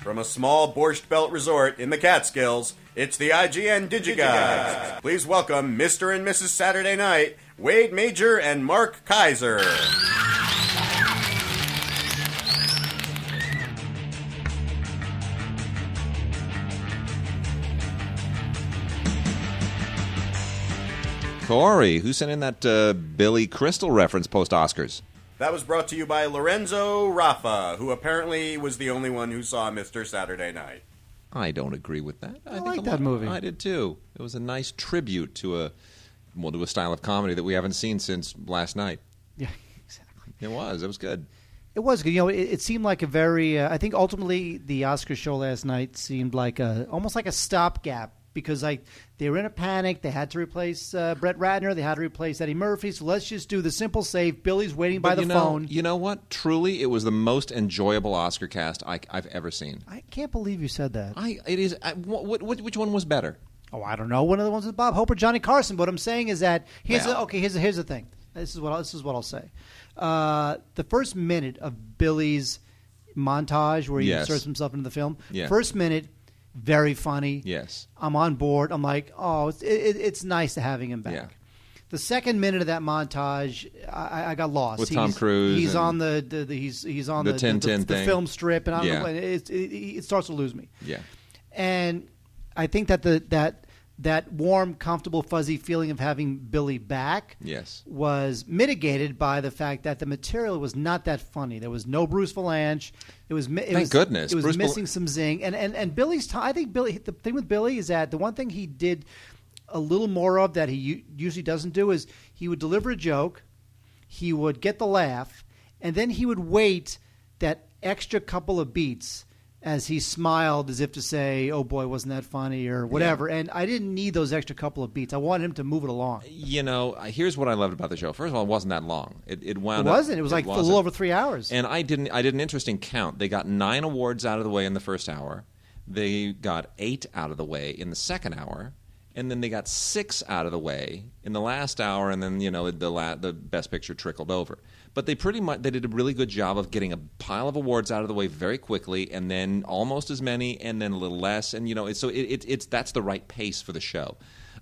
From a small Borscht Belt resort in the Catskills, it's the IGN Digigods. Please welcome Mr. and Mrs. Saturday Night, Wade Major and Mark Kaiser. Corey, who sent in that Billy Crystal reference post-Oscars? That was brought to you by Lorenzo Raffa, who apparently was the only one who saw Mr. Saturday Night. I don't agree with that. I like that movie. I did too. It was a nice tribute to a style of comedy that we haven't seen since last night. Yeah, exactly. It was. It was good. It was good. You know, it seemed like a very. I think ultimately the Oscar show last night seemed like almost like a stopgap. Because they were in a panic. They had to replace Brett Ratner. They had to replace Eddie Murphy. So let's just do the simple save. Billy's waiting by the phone. You know what? Truly, it was the most enjoyable Oscar cast I've ever seen. I can't believe you said that. It is. Which one was better? Oh, I don't know. One of the ones with Bob Hope or Johnny Carson. What I'm saying is that here's the thing. This is what I'll say. The first minute of Billy's montage where he inserts himself into the film. Yeah. First minute. Very funny. Yes. I'm on board. I'm like, oh, it's nice to having him back. Yeah. The second minute of that montage, I got lost. With Tom Cruise. He's on the Tintin film strip, and it starts to lose me. Yeah. And I think that that warm, comfortable, fuzzy feeling of having Billy back was mitigated by the fact that the material was not that funny. There was no Bruce Vilanch. Thank goodness. It was missing some zing. And Billy's I think Billy. The thing with Billy is that the one thing he did a little more of that he usually doesn't do is he would deliver a joke, he would get the laugh, and then he would wait that extra couple of beats as he smiled as if to say, oh, boy, wasn't that funny or whatever. Yeah. And I didn't need those extra couple of beats. I wanted him to move it along. You know, here's what I loved about the show. First of all, it wasn't that long. It wasn't. It was like a little over 3 hours. And I did an interesting count. They got 9 awards out of the way in the first hour. They got 8 out of the way in the second hour. And then they got 6 out of the way in the last hour, and then the Best Picture trickled over. But they did a really good job of getting a pile of awards out of the way very quickly, and then almost as many, and then a little less, and that's the right pace for the show.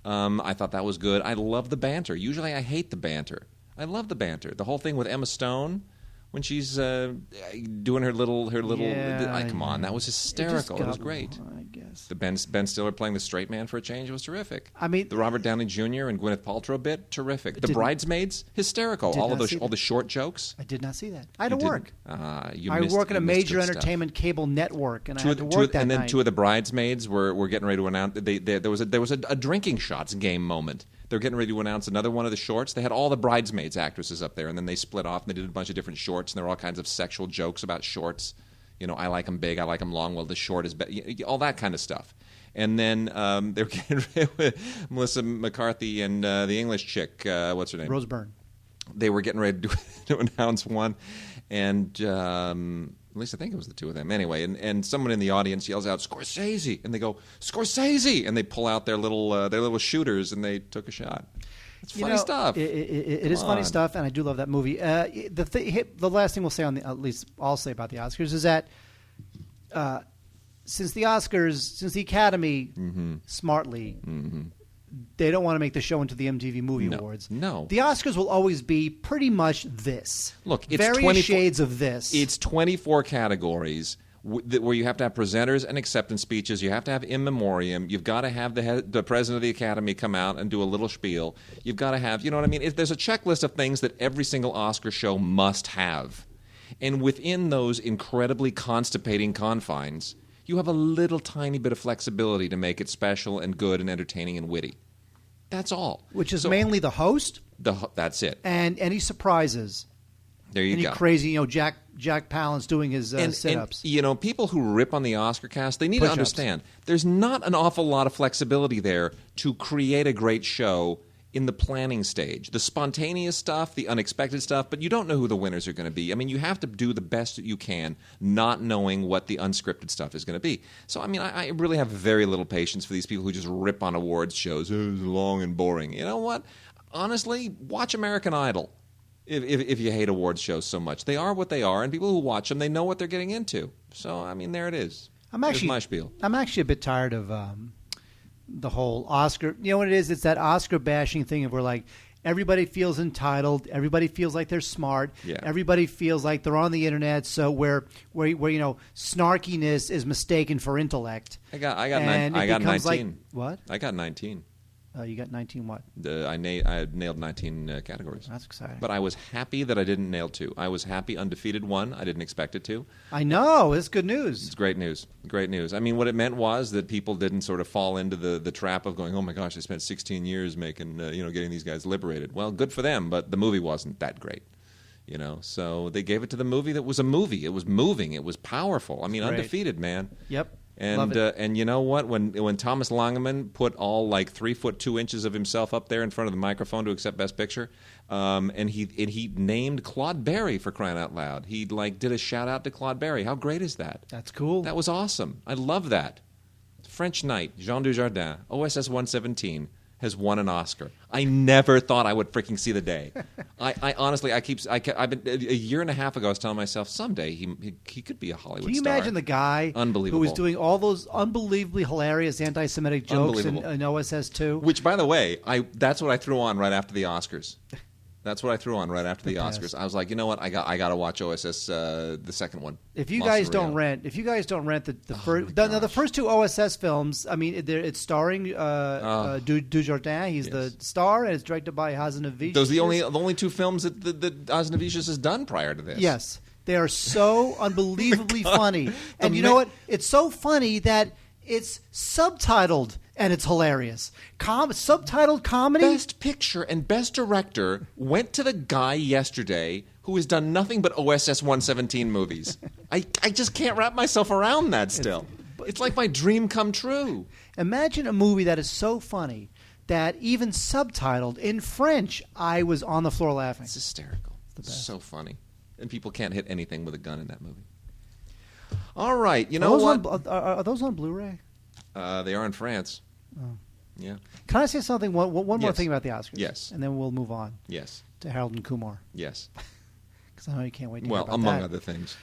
I thought that was good. I love the banter. Usually I hate the banter. I love the banter. The whole thing with Emma Stone. When she's doing her little, come on, that was hysterical. It was great. I guess the Ben Stiller playing the straight man for a change was terrific. I mean, the Robert Downey Jr. and Gwyneth Paltrow bit, terrific. The Bridesmaids, hysterical. All the short jokes. I did not see that. I had to work. I work at a major entertainment cable network, and I had to work that night. And then 2 of the bridesmaids were getting ready to announce. There was a drinking shots game moment. They're getting ready to announce another one of the shorts. They had all the bridesmaids actresses up there, and then they split off, and they did a bunch of different shorts, and there were all kinds of sexual jokes about shorts. You know, I like them big, I like them long, well, the short is better, all that kind of stuff. And then they were getting ready with Melissa McCarthy and the English chick, what's her name? Rose Byrne. They were getting ready to announce one, and at least I think it was the 2 of them. Anyway, and someone in the audience yells out, Scorsese! And they go, Scorsese! And they pull out their little shooters, and they took a shot. It's funny stuff. It is funny stuff, and I do love that movie. The last thing we'll say at least I'll say about the Oscars is that since the Academy smartly they don't want to make the show into the MTV Movie Awards. No. The Oscars will always be pretty much this. Look, it's various shades of this. It's 24 categories where you have to have presenters and acceptance speeches. You have to have in memoriam. You've got to have the president of the Academy come out and do a little spiel. You've got to have, you know what I mean? There's a checklist of things that every single Oscar show must have. And within those incredibly constipating confines, you have a little tiny bit of flexibility to make it special and good and entertaining and witty. That's all. Which is mainly the host. That's it. And any surprises. There you go. Any crazy, Jack Palance doing his sit-ups. And, people who rip on the Oscar cast, they need to understand there's not an awful lot of flexibility there to create a great show in the planning stage. The spontaneous stuff, the unexpected stuff, but you don't know who the winners are going to be. I mean, you have to do the best that you can, not knowing what the unscripted stuff is going to be. So, I mean, I really have very little patience for these people who just rip on awards shows. Oh, it's long and boring. You know what? Honestly, watch American Idol. If you hate awards shows so much. They are what they are, and people who watch them, they know what they're getting into. So, I mean, there it is. Here's my spiel. I'm actually a bit tired of the whole Oscar. You know what it is? It's that Oscar bashing thing of where like everybody feels entitled, everybody feels like they're smart, everybody feels like they're on the internet. So where snarkiness is mistaken for intellect. I got 19. Like, what? I got 19. You got 19 what? I nailed 19 categories. That's exciting. But I was happy that I didn't nail 2. I was happy undefeated 1. I didn't expect it to. I know. It's good news. It's great news. Great news. I mean, what it meant was that people didn't sort of fall into the trap of going, oh my gosh, I spent 16 years making, getting these guys liberated. Well, good for them, but the movie wasn't that great. So they gave it to the movie that was a movie. It was moving. It was powerful. I mean, undefeated, man. Yep. And you know what? When Thomas Langeman put all like 3 foot 2 inches of himself up there in front of the microphone to accept Best Picture, and he named Claude Berry, for crying out loud. He did a shout out to Claude Berry. How great is that? That's cool. That was awesome. I love that. French Knight, Jean Dujardin, OSS 117 has won an Oscar. I never thought I would freaking see the day. I honestly, I've been a year and a half ago. I was telling myself someday he could be a Hollywood star. Can you imagine the guy who was doing all those unbelievably hilarious anti-Semitic jokes in OSS 2? Which, by the way, that's what I threw on right after the Oscars. That's what I threw on right after the Oscars. I was like, you know what? I got to watch OSS, the second one. If you guys don't rent the first 2 OSS films, I mean, it's starring Dujardin. He's the star, and it's directed by Hazanavicius. Those are the only 2 films that Hazanavicius has done prior to this. Yes, they are so unbelievably funny, and you know what? It's so funny that it's subtitled. And it's hilarious. Subtitled comedy? Best Picture and Best Director went to the guy yesterday who has done nothing but OSS 117 movies. I just can't wrap myself around that still. It's like my dream come true. Imagine a movie that is so funny that even subtitled in French, I was on the floor laughing. It's hysterical. It's so funny. And people can't hit anything with a gun in that movie. All right. You know what? Are those on Blu-ray? They are in France. Oh. Yeah. Can I say something? One more thing about the Oscars. Yes. And then we'll move on. Yes. To Harold and Kumar. Yes. Because I know you can't wait to hear about among that. other things.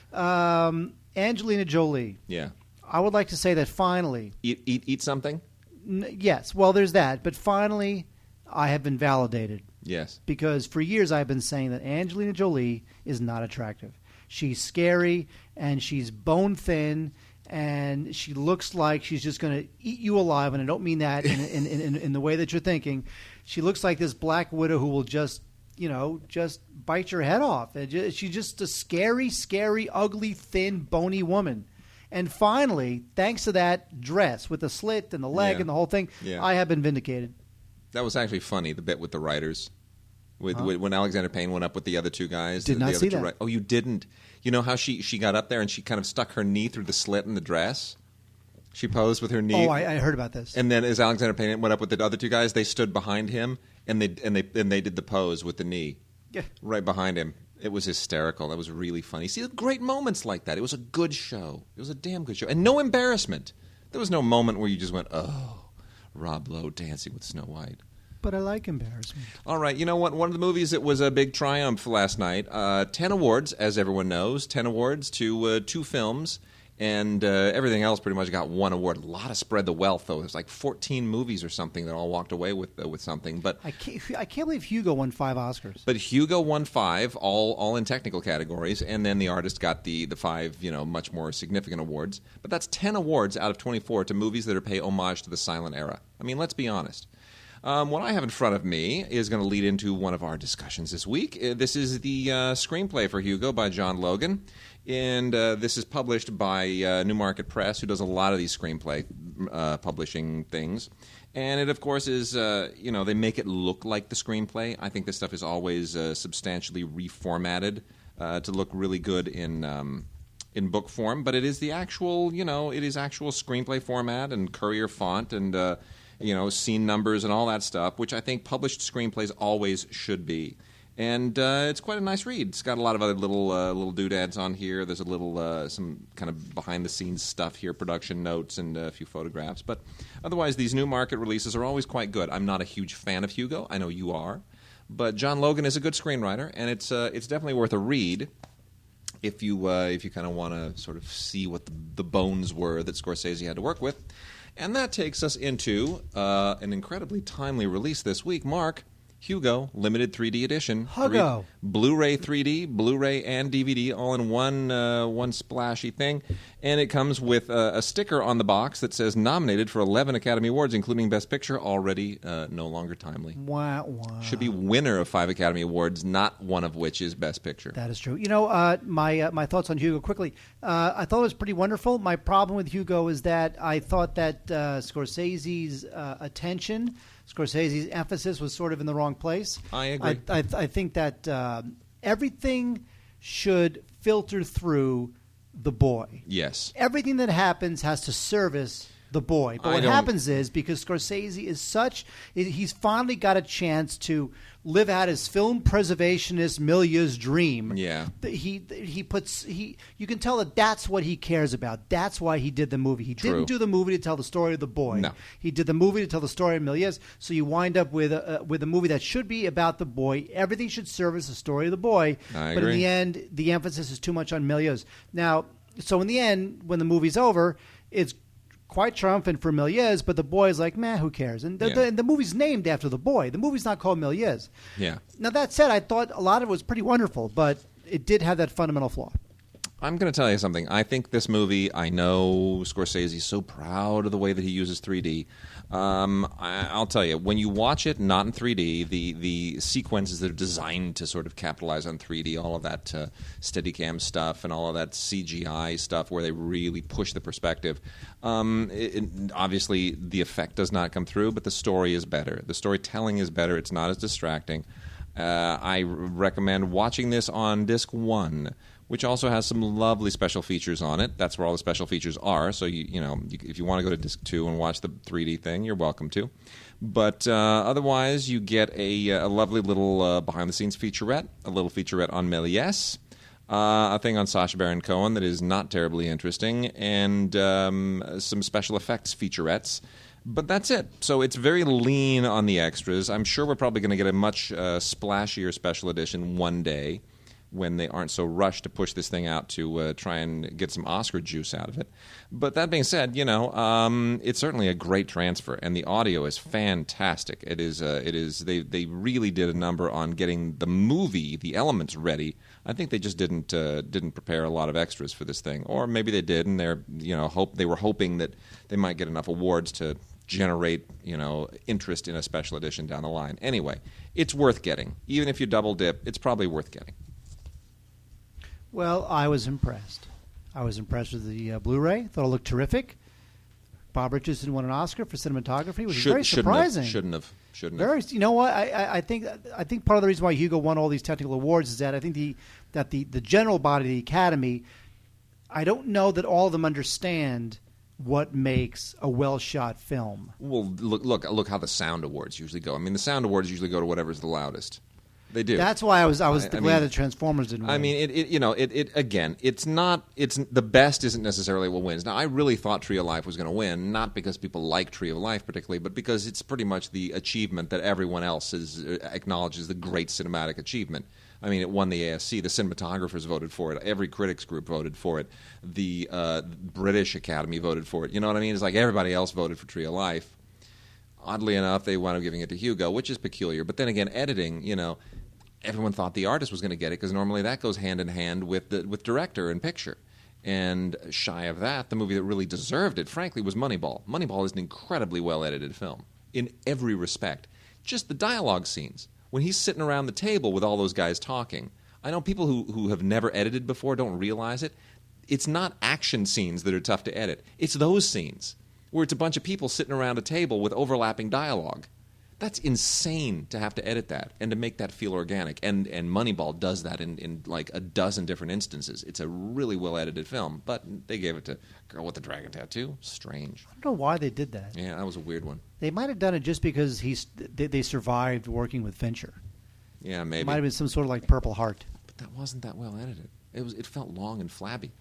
Angelina Jolie. Yeah. I would like to say that finally. Eat something? Yes. Well, there's that. But finally, I have been validated. Yes. Because for years I've been saying that Angelina Jolie is not attractive. She's scary and she's bone thin. And she looks like she's just going to eat you alive, and I don't mean that in the way that you're thinking. She looks like this Black Widow who will just bite your head off. She's just a scary, scary, ugly, thin, bony woman. And finally, thanks to that dress with the slit and the leg and the whole thing, I have been vindicated. That was actually funny, the bit with the writers. When Alexander Payne went up with the other 2 guys. Did not see that. Oh, you didn't? You know how she got up there and she kind of stuck her knee through the slit in the dress? She posed with her knee. Oh, I heard about this. And then as Alexander Payne went up with the other 2 guys, they stood behind him and they did the pose with the knee. Yeah. Right behind him. It was hysterical. That was really funny. See, great moments like that. It was a good show. It was a damn good show. And no embarrassment. There was no moment where you just went, oh, Rob Lowe dancing with Snow White. But I like embarrassment. All right. You know what? One of the movies that was a big triumph last night, 10 awards, as everyone knows, 10 awards to 2 films, and everything else pretty much got 1 award. A lot of spread the wealth, though. There's like 14 movies or something that all walked away with something. But I can't believe Hugo won 5 Oscars. But Hugo won 5, all in technical categories, and then the artist got the 5, much more significant awards. But that's 10 awards out of 24 to movies that pay homage to the silent era. I mean, let's be honest. What I have in front of me is going to lead into one of our discussions this week. This is the screenplay for Hugo by John Logan, and this is published by Newmarket Press, who does a lot of these screenplay publishing things. And it, of course, is, they make it look like the screenplay. I think this stuff is always substantially reformatted to look really good in book form, but it is the actual, it is actual screenplay format and Courier font and scene numbers and all that stuff, which I think published screenplays always should be. And it's quite a nice read. It's got a lot of other little doodads on here. There's a little some kind of behind-the-scenes stuff here, production notes, and a few photographs. But otherwise, these Newmarket releases are always quite good. I'm not a huge fan of Hugo. I know you are. But John Logan is a good screenwriter, and it's definitely worth a read. if you kind of want to sort of see what the bones were that Scorsese had to work with. And that takes us into an incredibly timely release this week. Mark, Hugo, limited 3D edition. Hugo. Blu-ray 3D, Blu-ray and DVD all in one splashy thing. And it comes with a sticker on the box that says nominated for 11 Academy Awards, including Best Picture, already no longer timely. Wow. Should be winner of 5 Academy Awards, not one of which is Best Picture. That is true. My thoughts on Hugo quickly. I thought it was pretty wonderful. My problem with Hugo is that I thought that Scorsese's attention, Scorsese's emphasis was sort of in the wrong place. I agree. I think that everything should filter through the boy. Yes. Everything that happens has to service the boy. But what happens is, because Scorsese is he's finally got a chance to live out his film preservationist milieu's dream. Yeah. You can tell that that's what he cares about. That's why he did the movie. He didn't do the movie to tell the story of the boy. No. He did the movie to tell the story of Méliès. So you wind up with a movie that should be about the boy. Everything should service the story of the boy. I but agree. in the end, the emphasis is too much on Méliès. Now, so in the end, when the movie's over, it's quite triumphant for Méliès, but the boy's like, meh, who cares? And the movie's named after the boy. The movie's not called Méliès. Yeah. Now, that said, I thought a lot of it was pretty wonderful, but it did have that fundamental flaw. I'm going to tell you something. I think this movie, I know Scorsese's so proud of the way that he uses 3D. I'll tell you, when you watch it not in 3D, the sequences that are designed to sort of capitalize on 3D, all of that Steadicam stuff and all of that CGI stuff where they really push the perspective, obviously the effect does not come through, but the story is better. The storytelling is better. It's not as distracting. I recommend watching this on disc 1, which also has some lovely special features on it. That's where all the special features are. So, if you want to go to disc 2 and watch the 3D thing, you're welcome to. But otherwise, you get a lovely little behind-the-scenes featurette, a little featurette on Méliès, a thing on Sacha Baron Cohen that is not terribly interesting, and some special effects featurettes. But that's it. So it's very lean on the extras. I'm sure we're probably going to get a much splashier special edition one day, when they aren't so rushed to push this thing out to try and get some Oscar juice out of it. But that being said, it's certainly a great transfer, and the audio is fantastic. It is. They really did a number on getting the movie, the elements ready. I think they just didn't prepare a lot of extras for this thing, or maybe they did, and they were hoping that they might get enough awards to generate interest in a special edition down the line. Anyway, it's worth getting. Even if you double dip, it's probably worth getting. Well, I was impressed. I was impressed with the Blu-ray. Thought it looked terrific. Bob Richardson won an Oscar for cinematography, which is very surprising. Shouldn't have. You know what? I think part of the reason why Hugo won all these technical awards is that I think the general body of the Academy, I don't know that all of them understand what makes a well-shot film. Well, look how the Sound Awards usually go. I mean, the Sound Awards usually go to whatever's the loudest. They do. That's why I was glad that Transformers didn't win. I mean, it's the best isn't necessarily what wins. Now, I really thought Tree of Life was going to win, not because people like Tree of Life particularly, but because it's pretty much the achievement that everyone else acknowledges the great cinematic achievement. I mean, it won the ASC. The cinematographers voted for it. Every critics group voted for it. The British Academy voted for it. You know what I mean? It's like everybody else voted for Tree of Life. Oddly enough, they wound up giving it to Hugo, which is peculiar. But then again, editing, everyone thought the artist was going to get it because normally that goes hand in hand with director and picture. And shy of that, the movie that really deserved it, frankly, was Moneyball. Moneyball is an incredibly well-edited film in every respect. Just the dialogue scenes. When he's sitting around the table with all those guys talking, I know people who have never edited before don't realize it. It's not action scenes that are tough to edit. It's those scenes where it's a bunch of people sitting around a table with overlapping dialogue. That's insane to have to edit that and to make that feel organic. And Moneyball does that in like a dozen different instances. It's a really well-edited film, but they gave it to Girl with the Dragon Tattoo. Strange. I don't know why they did that. Yeah, that was a weird one. They might have done it just because they survived working with Fincher. Yeah, maybe. It might have been some sort of like Purple Heart. But that wasn't that well edited. It felt long and flabby.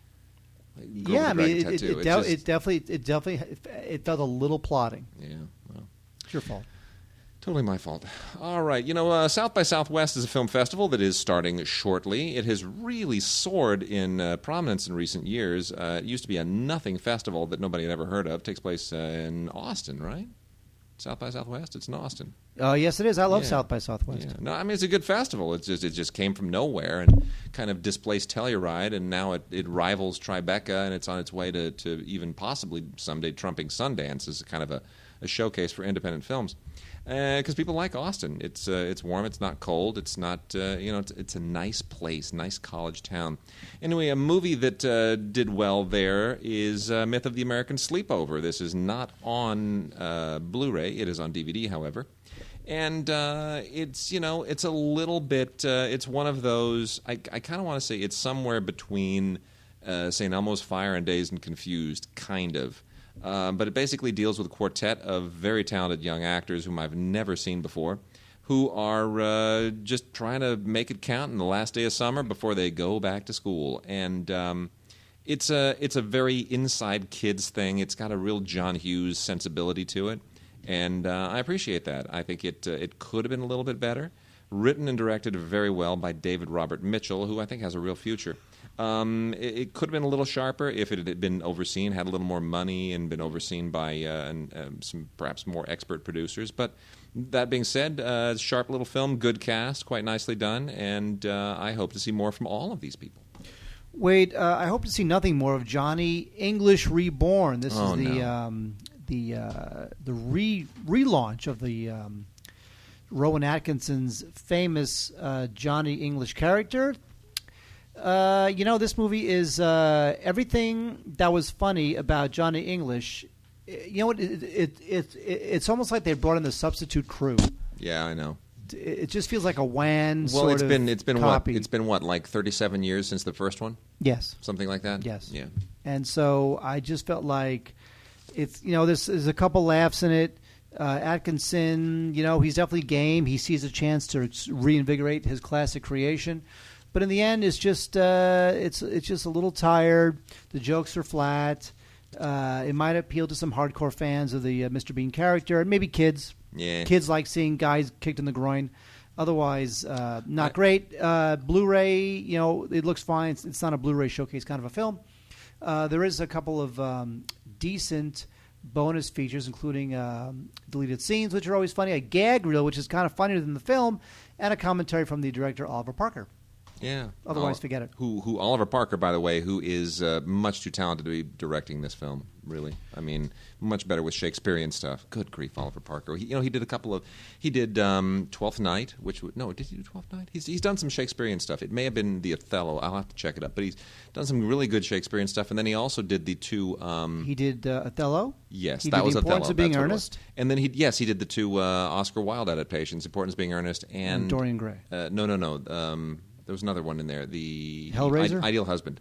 Like yeah, I mean, it definitely felt a little plodding. Yeah, well. It's your fault. Totally my fault. All right. South by Southwest is a film festival that is starting shortly. It has really soared in prominence in recent years. It used to be a nothing festival that nobody had ever heard of. It takes place in Austin, right? South by Southwest? It's in Austin. Yes, it is. I love South by Southwest. Yeah. No, I mean, it's a good festival. It just came from nowhere and kind of displaced Telluride, and now it rivals Tribeca, and it's on its way to even possibly someday trumping Sundance as kind of a showcase for independent films. Because people like Austin. It's warm. It's not cold. It's not it's a nice place, nice college town. Anyway, a movie that did well there is Myth of the American Sleepover. This is not on Blu-ray. It is on DVD, however, and it's a little bit. It's one of those. I kind of want to say it's somewhere between St. Elmo's Fire and Dazed and Confused, kind of. But it basically deals with a quartet of very talented young actors whom I've never seen before, who are just trying to make it count in the last day of summer before they go back to school. And it's a very inside kids thing. It's got a real John Hughes sensibility to it, and I appreciate that. I think it could have been a little bit better. Written and directed very well by David Robert Mitchell, who I think has a real future. It could have been a little sharper if it had been overseen, had a little more money, and been overseen by some perhaps more expert producers. But that being said, sharp little film, good cast, quite nicely done, and I hope to see more from all of these people. Wade, I hope to see nothing more of Johnny English Reborn. This is the relaunch of the Rowan Atkinson's famous Johnny English character. This movie is everything that was funny about Johnny English. You know what? It's almost like they brought in the substitute crew. Yeah, I know. It just feels like a wan well, sort of it's been copy. It's been like 37 years since the first one? Yes. Something like that? Yes. Yeah. And so I just felt like it's there's a couple laughs in it. Atkinson, he's definitely game. He sees a chance to reinvigorate his classic creation. But in the end, it's just it's just a little tired. The jokes are flat. It might appeal to some hardcore fans of the Mr. Bean character, maybe kids. Yeah. Kids like seeing guys kicked in the groin. Otherwise, not great. Blu-ray, it looks fine. It's not a Blu-ray showcase kind of a film. There is a couple of decent bonus features, including deleted scenes, which are always funny, a gag reel, which is kind of funnier than the film, and a commentary from the director Oliver Parker. Yeah. Otherwise, forget it. Who Oliver Parker, by the way, who is much too talented to be directing this film. Really, I mean, much better with Shakespearean stuff. Good grief, Oliver Parker. He did a couple of. He did Twelfth Night, did he do Twelfth Night? He's done some Shakespearean stuff. It may have been the Othello. I'll have to check it up. But he's done some really good Shakespearean stuff. And then he also did the two. He did Othello. Yes, he that did was The Othello. Importance of Being Earnest. And then he did the two Oscar Wilde adaptations, Importance of Being Earnest and Dorian Gray. No. There was another one in there. The Hellraiser? Ideal Husband.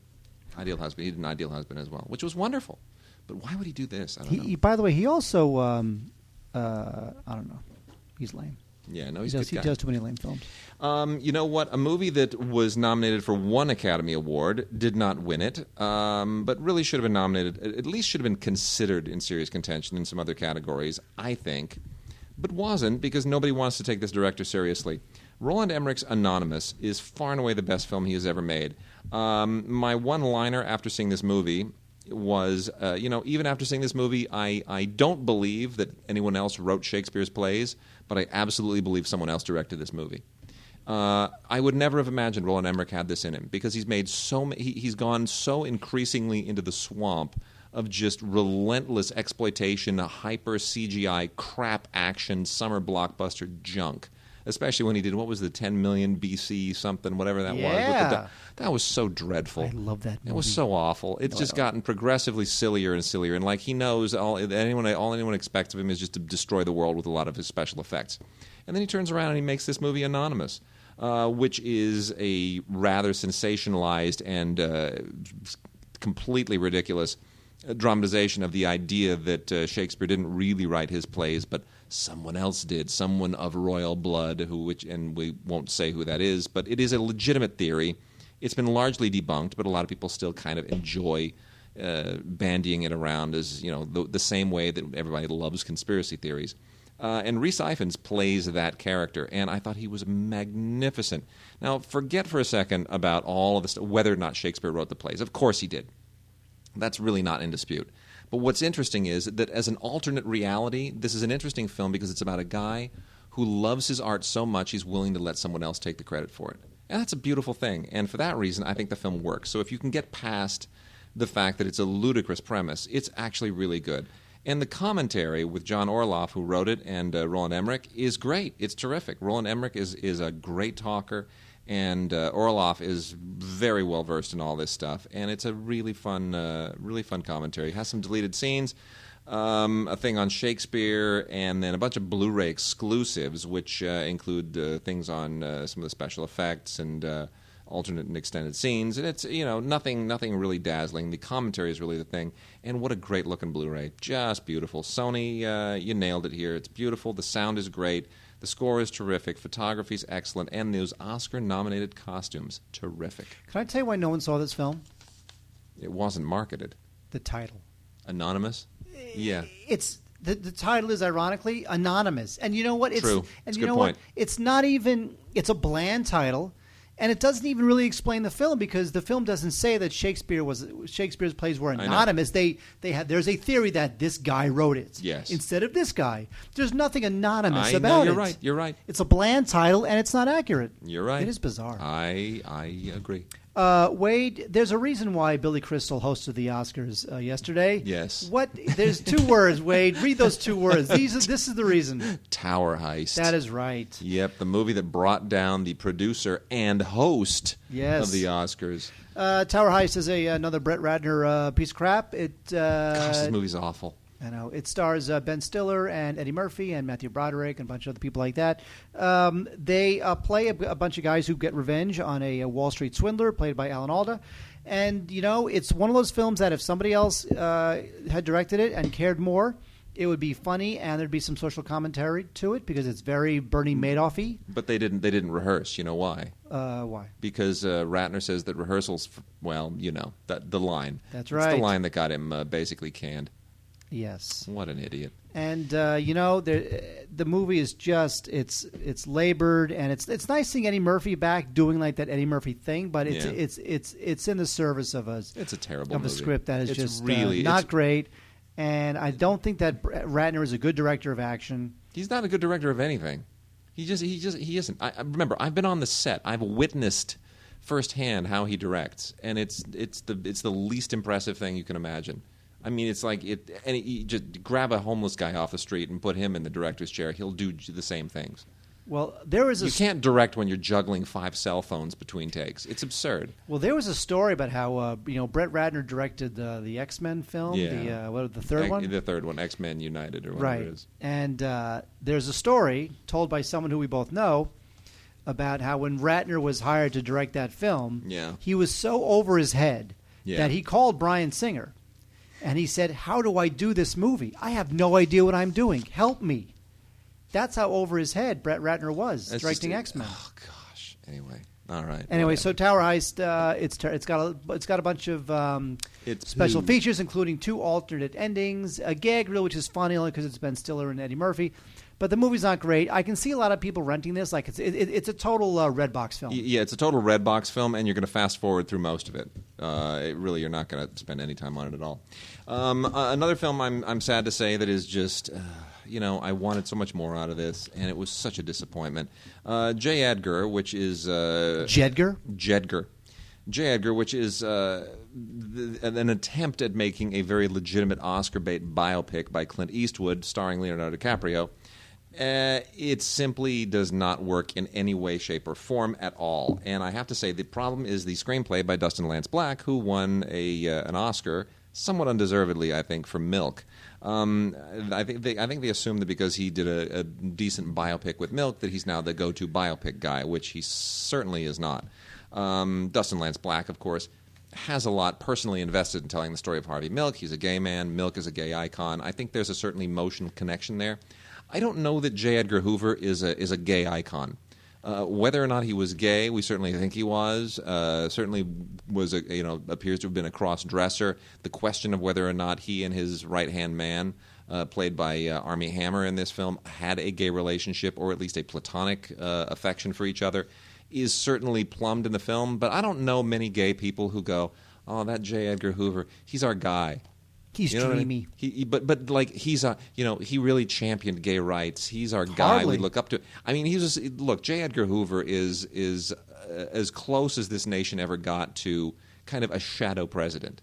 He did an Ideal Husband as well, which was wonderful. But why would he do this? I don't know. By the way, he also, I don't know. He's lame. Yeah, no, he does too many lame films. You know what? A movie that was nominated for one Academy Award did not win it, but really should have been nominated, at least should have been considered in serious contention in some other categories, I think, but wasn't because nobody wants to take this director seriously. Roland Emmerich's Anonymous is far and away the best film he has ever made. My one-liner after seeing this movie was, even after seeing this movie, I don't believe that anyone else wrote Shakespeare's plays, but I absolutely believe someone else directed this movie. I would never have imagined Roland Emmerich had this in him because he's made he's gone so increasingly into the swamp of just relentless exploitation, hyper CGI, crap action, summer blockbuster junk. Especially when he did, what was the 10 million BC something, whatever that was. That was so dreadful. I love that movie. It was so awful. It's just gotten progressively sillier and sillier. And like he knows, all anyone expects of him is just to destroy the world with a lot of his special effects. And then he turns around and he makes this movie Anonymous, which is a rather sensationalized and completely ridiculous dramatization of the idea that Shakespeare didn't really write his plays, but someone else did, someone of royal blood, and we won't say who that is, but it is a legitimate theory. It's been largely debunked, but a lot of people still kind of enjoy bandying it around as the same way that everybody loves conspiracy theories. And Rhys Ifans plays that character, and I thought he was magnificent. Now, forget for a second about all of this, whether or not Shakespeare wrote the plays. Of course he did. That's really not in dispute. But what's interesting is that as an alternate reality, this is an interesting film because it's about a guy who loves his art so much he's willing to let someone else take the credit for it. And that's a beautiful thing. And for that reason, I think the film works. So if you can get past the fact that it's a ludicrous premise, it's actually really good. And the commentary with John Orloff, who wrote it, and Roland Emmerich is great. It's terrific. Roland Emmerich is a great talker, and Orloff is very well versed in all this stuff. And it's a really fun commentary. It has some deleted scenes, a thing on Shakespeare, and then a bunch of Blu-ray exclusives, which include things on some of the special effects and alternate and extended scenes, and it's nothing really dazzling. The commentary is really the thing, and what a great looking Blu-ray, just beautiful. Sony, you nailed it here. It's beautiful. The sound is great. The score is terrific. Photography's excellent, and those Oscar-nominated costumes, terrific. Can I tell you why no one saw this film? It wasn't marketed. The title. Anonymous. Yeah. It's the title is ironically anonymous, and you know what? It's true. And it's you a good know point. what? It's not even. It's a bland title. And it doesn't even really explain the film because the film doesn't say that Shakespeare's plays were anonymous. There's a theory that this guy wrote it. Yes. Instead of this guy. There's nothing anonymous about it. You're right. It's a bland title and it's not accurate. You're right. It is bizarre. I agree. Wade, there's a reason why Billy Crystal hosted the Oscars yesterday. Yes. There's two words, Wade. Read those two words. This is the reason. Tower Heist. That is right. Yep, the movie that brought down the producer and host of the Oscars. Tower Heist is another Brett Ratner piece of crap. Gosh, this movie's awful. I know. It stars Ben Stiller and Eddie Murphy and Matthew Broderick and a bunch of other people like that. They play a bunch of guys who get revenge on a Wall Street swindler played by Alan Alda. And, it's one of those films that if somebody else had directed it and cared more, it would be funny and there'd be some social commentary to it because it's very Bernie Madoff-y. But they didn't rehearse. You know why? Why? Because Ratner says that rehearsals, the line. That's right. It's the line that got him basically canned. Yes. What an idiot. And the movie is just it's labored, and it's nice seeing Eddie Murphy back doing like that Eddie Murphy thing, but it's in the service of us. It's a terrible of movie. A script that is it's just really not great, and I don't think that Ratner is a good director of action. He's not a good director of anything. He isn't. Remember, I've been on the set. I've witnessed firsthand how he directs, and it's the least impressive thing you can imagine. I mean, it's like you just grab a homeless guy off the street and put him in the director's chair. He'll do the same things. Well, there was you can't direct when you're juggling 5 cell phones between takes. It's absurd. Well, there was a story about how Brett Ratner directed the X-Men film, the third one? The third one, X-Men United or whatever it is. And there's a story told by someone who we both know about how when Ratner was hired to direct that film, he was so over his head that he called Bryan Singer. And he said, "How do I do this movie? I have no idea what I'm doing. Help me." That's how over his head Brett Ratner was directing X-Men. Oh gosh. Anyway, all right. Anyway, so Tower Heist, it's got a bunch of special features, including 2 alternate endings, a gag reel which is funny only because it's Ben Stiller and Eddie Murphy. But the movie's not great. I can see a lot of people renting this. Like it's a total Redbox film. Yeah, it's a total Redbox film, and you're going to fast forward through most of it. You're not going to spend any time on it at all. Another film I'm sad to say that is just, I wanted so much more out of this, and it was such a disappointment. J. Edgar, which is Jedgar? Jedgar. J. Edgar, which is an attempt at making a very legitimate Oscar bait biopic by Clint Eastwood, starring Leonardo DiCaprio. It simply does not work in any way, shape, or form at all. And I have to say, the problem is the screenplay by Dustin Lance Black, who won an Oscar, somewhat undeservedly, I think, for Milk. I think they assume that because he did a decent biopic with Milk, that he's now the go-to biopic guy, which he certainly is not. Dustin Lance Black, of course, has a lot personally invested in telling the story of Harvey Milk. He's a gay man. Milk is a gay icon. I think there's a certain emotional connection there. I don't know that J. Edgar Hoover is a gay icon. Whether or not he was gay, we certainly think he was. Certainly was appears to have been a cross-dresser. The question of whether or not he and his right-hand man played by Armie Hammer in this film, had a gay relationship or at least a platonic affection for each other, is certainly plumbed in the film. But I don't know many gay people who go, "Oh, that J. Edgar Hoover, he's our guy." He's dreamy. But like he's he really championed gay rights. He's our guy. Hardly. We look up to. I mean, look. J. Edgar Hoover is as close as this nation ever got to kind of a shadow president.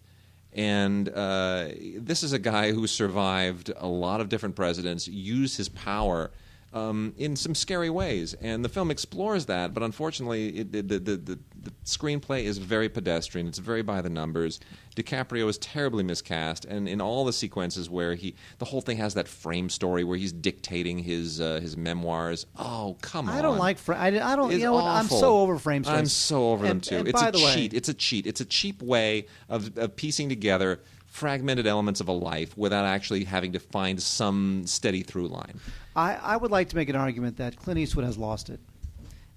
And this is a guy who survived a lot of different presidents, used his power in some scary ways, and the film explores that. But unfortunately, the screenplay is very pedestrian. It's very by the numbers. DiCaprio is terribly miscast, and in all the sequences where the whole thing has that frame story where he's dictating his memoirs. Oh, come on! I don't like I don't. It's you know what? I'm awful. so over frame stories. I'm so over them too. And It's by a the way, cheat. It's a cheat. It's a cheap way of piecing together fragmented elements of a life without actually having to find some steady through line. I would like to make an argument that Clint Eastwood has lost it,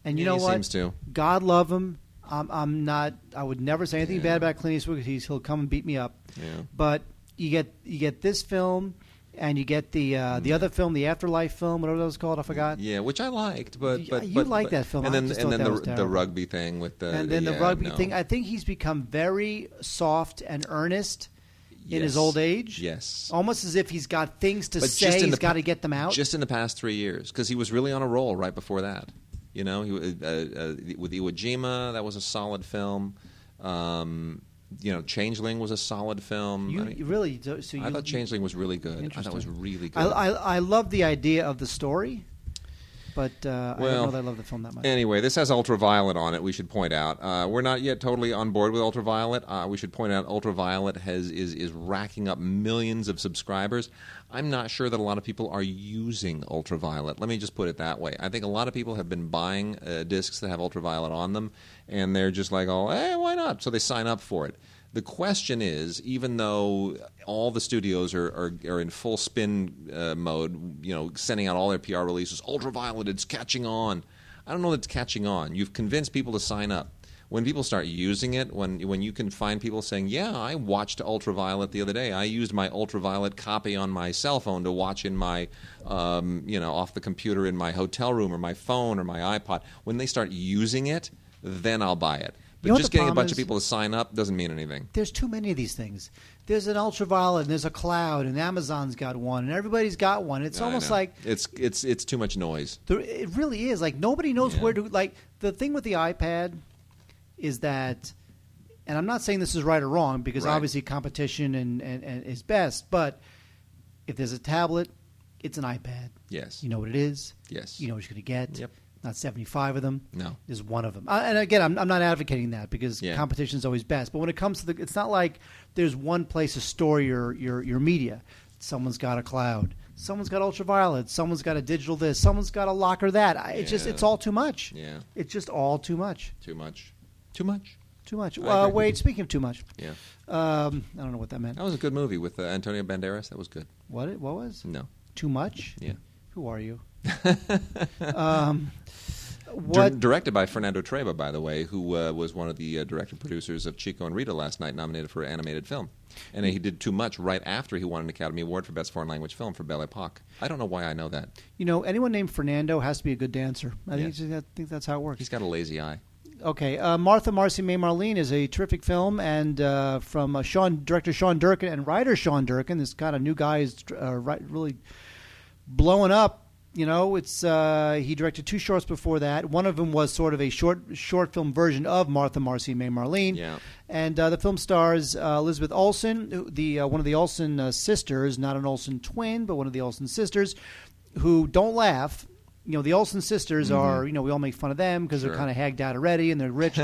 and you know He what? seems to. God love him. I'm not. I would never say anything Yeah. bad about Clint Eastwood because he'll come and beat me up. Yeah. But you get this film, and you get the other film, the Afterlife film, whatever that was called. I forgot. Yeah, which I liked, but You liked that film. And I then just thought that was the terrible. rugby thing with the And then the rugby no. thing. I think he's become very soft and earnest in his Yes. old age. Yes. Almost as if he's got things to But say. just in He's the got pa- to get them out. Just in the past 3 years, because he was really on a roll right before that. You know, he with Iwo Jima, that was a solid film. Changeling was a solid film. You really do, I thought Changeling was really good. I thought it was Interesting. really good. I love the idea of the story, but I don't know that I love the film that much. Anyway, this has Ultraviolet on it, we should point out. We're not yet totally on board with Ultraviolet. We should point out Ultraviolet is racking up millions of subscribers. I'm not sure that a lot of people are using Ultraviolet. Let me just put it that way. I think a lot of people have been buying discs that have Ultraviolet on them, and they're just like, oh, hey, why not? So they sign up for it. The question is, even though all the studios are in full spin mode, sending out all their PR releases, Ultraviolet, it's catching on. I don't know that it's catching on. You've convinced people to sign up. When people start using it, when you can find people saying, yeah, I watched Ultraviolet the other day. I used my Ultraviolet copy on my cell phone to watch in my, off the computer in my hotel room or my phone or my iPod. When they start using it, then I'll buy it. But You know what just the getting a problem bunch of is? people to sign up doesn't mean anything. There's too many of these things. There's an Ultraviolet, and there's a Cloud, and Amazon's got one, and everybody's got one. It's I almost know. like it's too much noise. it really is. Like nobody knows Yeah. where to. Like the thing with the iPad is that, and I'm not saying this is right or wrong because Right. obviously competition and is best. But if there's a tablet, it's an iPad. Yes. You know what it is. Yes. You know what you're going to get. Yep. Not 75 of them. No. There's one of them. And again, I'm not advocating that because Yeah. competition is always best. But when it comes to it's not like there's one place to store your media. Someone's got a Cloud. Someone's got Ultraviolet. Someone's got a digital this. Someone's got a locker that. It's all too much. Yeah. It's just all too much. Too much. Too much. Too much. I agree. Wade, speaking of too much, Yeah. I don't know what that meant. That was a good movie with Antonio Banderas. That was good. What was? No. Too much? Yeah. Who are you? What? Directed by Fernando Trueba, by the way, who was one of the director producers of Chico and Rita last night, nominated for animated film. And he did Too Much right after he won an Academy Award for Best Foreign Language Film for Belle Epoque. I don't know why I know that. Anyone named Fernando has to be a good dancer. I Yeah. think that's how it works. He's got a lazy eye. Okay, Martha, Marcy, May, Marlene is a terrific film, and from director Sean Durkin and writer Sean Durkin, this kind of new guy is really blowing up. It's he directed 2 shorts before that. One of them was sort of a short film version of Martha, Marcy, May, Marlene. Yeah. And the film stars Elizabeth Olsen, one of the Olsen sisters, not an Olsen twin, but one of the Olsen sisters, who don't laugh. The Olsen sisters are, we all make fun of them because Sure. they're kind of hagged out already and they're rich.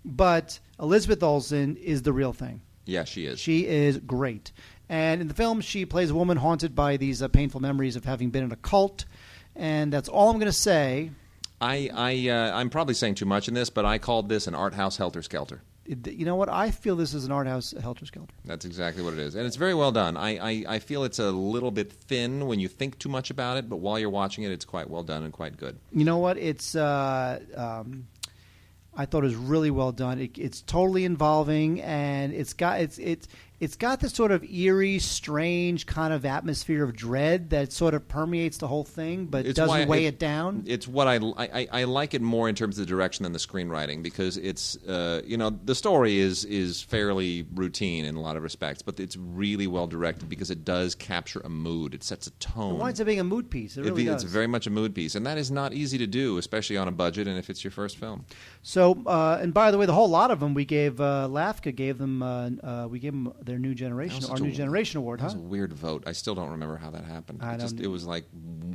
But Elizabeth Olsen is the real thing. Yeah, she is. She is great. And in the film, she plays a woman haunted by these painful memories of having been in a cult. And that's all I'm going to say. I'm probably saying too much in this, but I called this an art house helter-skelter. You know what? I feel this is an art house helter-skelter. That's exactly what it is. And it's very well done. I feel it's a little bit thin when you think too much about it, but while you're watching it, it's quite well done and quite good. You know what? It's I thought it was really well done. It's totally involving, and it's it's got this sort of eerie, strange kind of atmosphere of dread that sort of permeates the whole thing, but doesn't weigh it down. It's what I like it more in terms of the direction than the screenwriting, because it's the story is fairly routine in a lot of respects, but it's really well directed because it does capture a mood. It sets a tone. It winds up being a mood piece. It really does. It's very much a mood piece, and that is not easy to do, especially on a budget and if it's your first film. So, and by the way, the whole lot of them we gave LAFCA gave them their new generation, our new generation award. That was a weird vote. I still don't remember how that happened. It was like,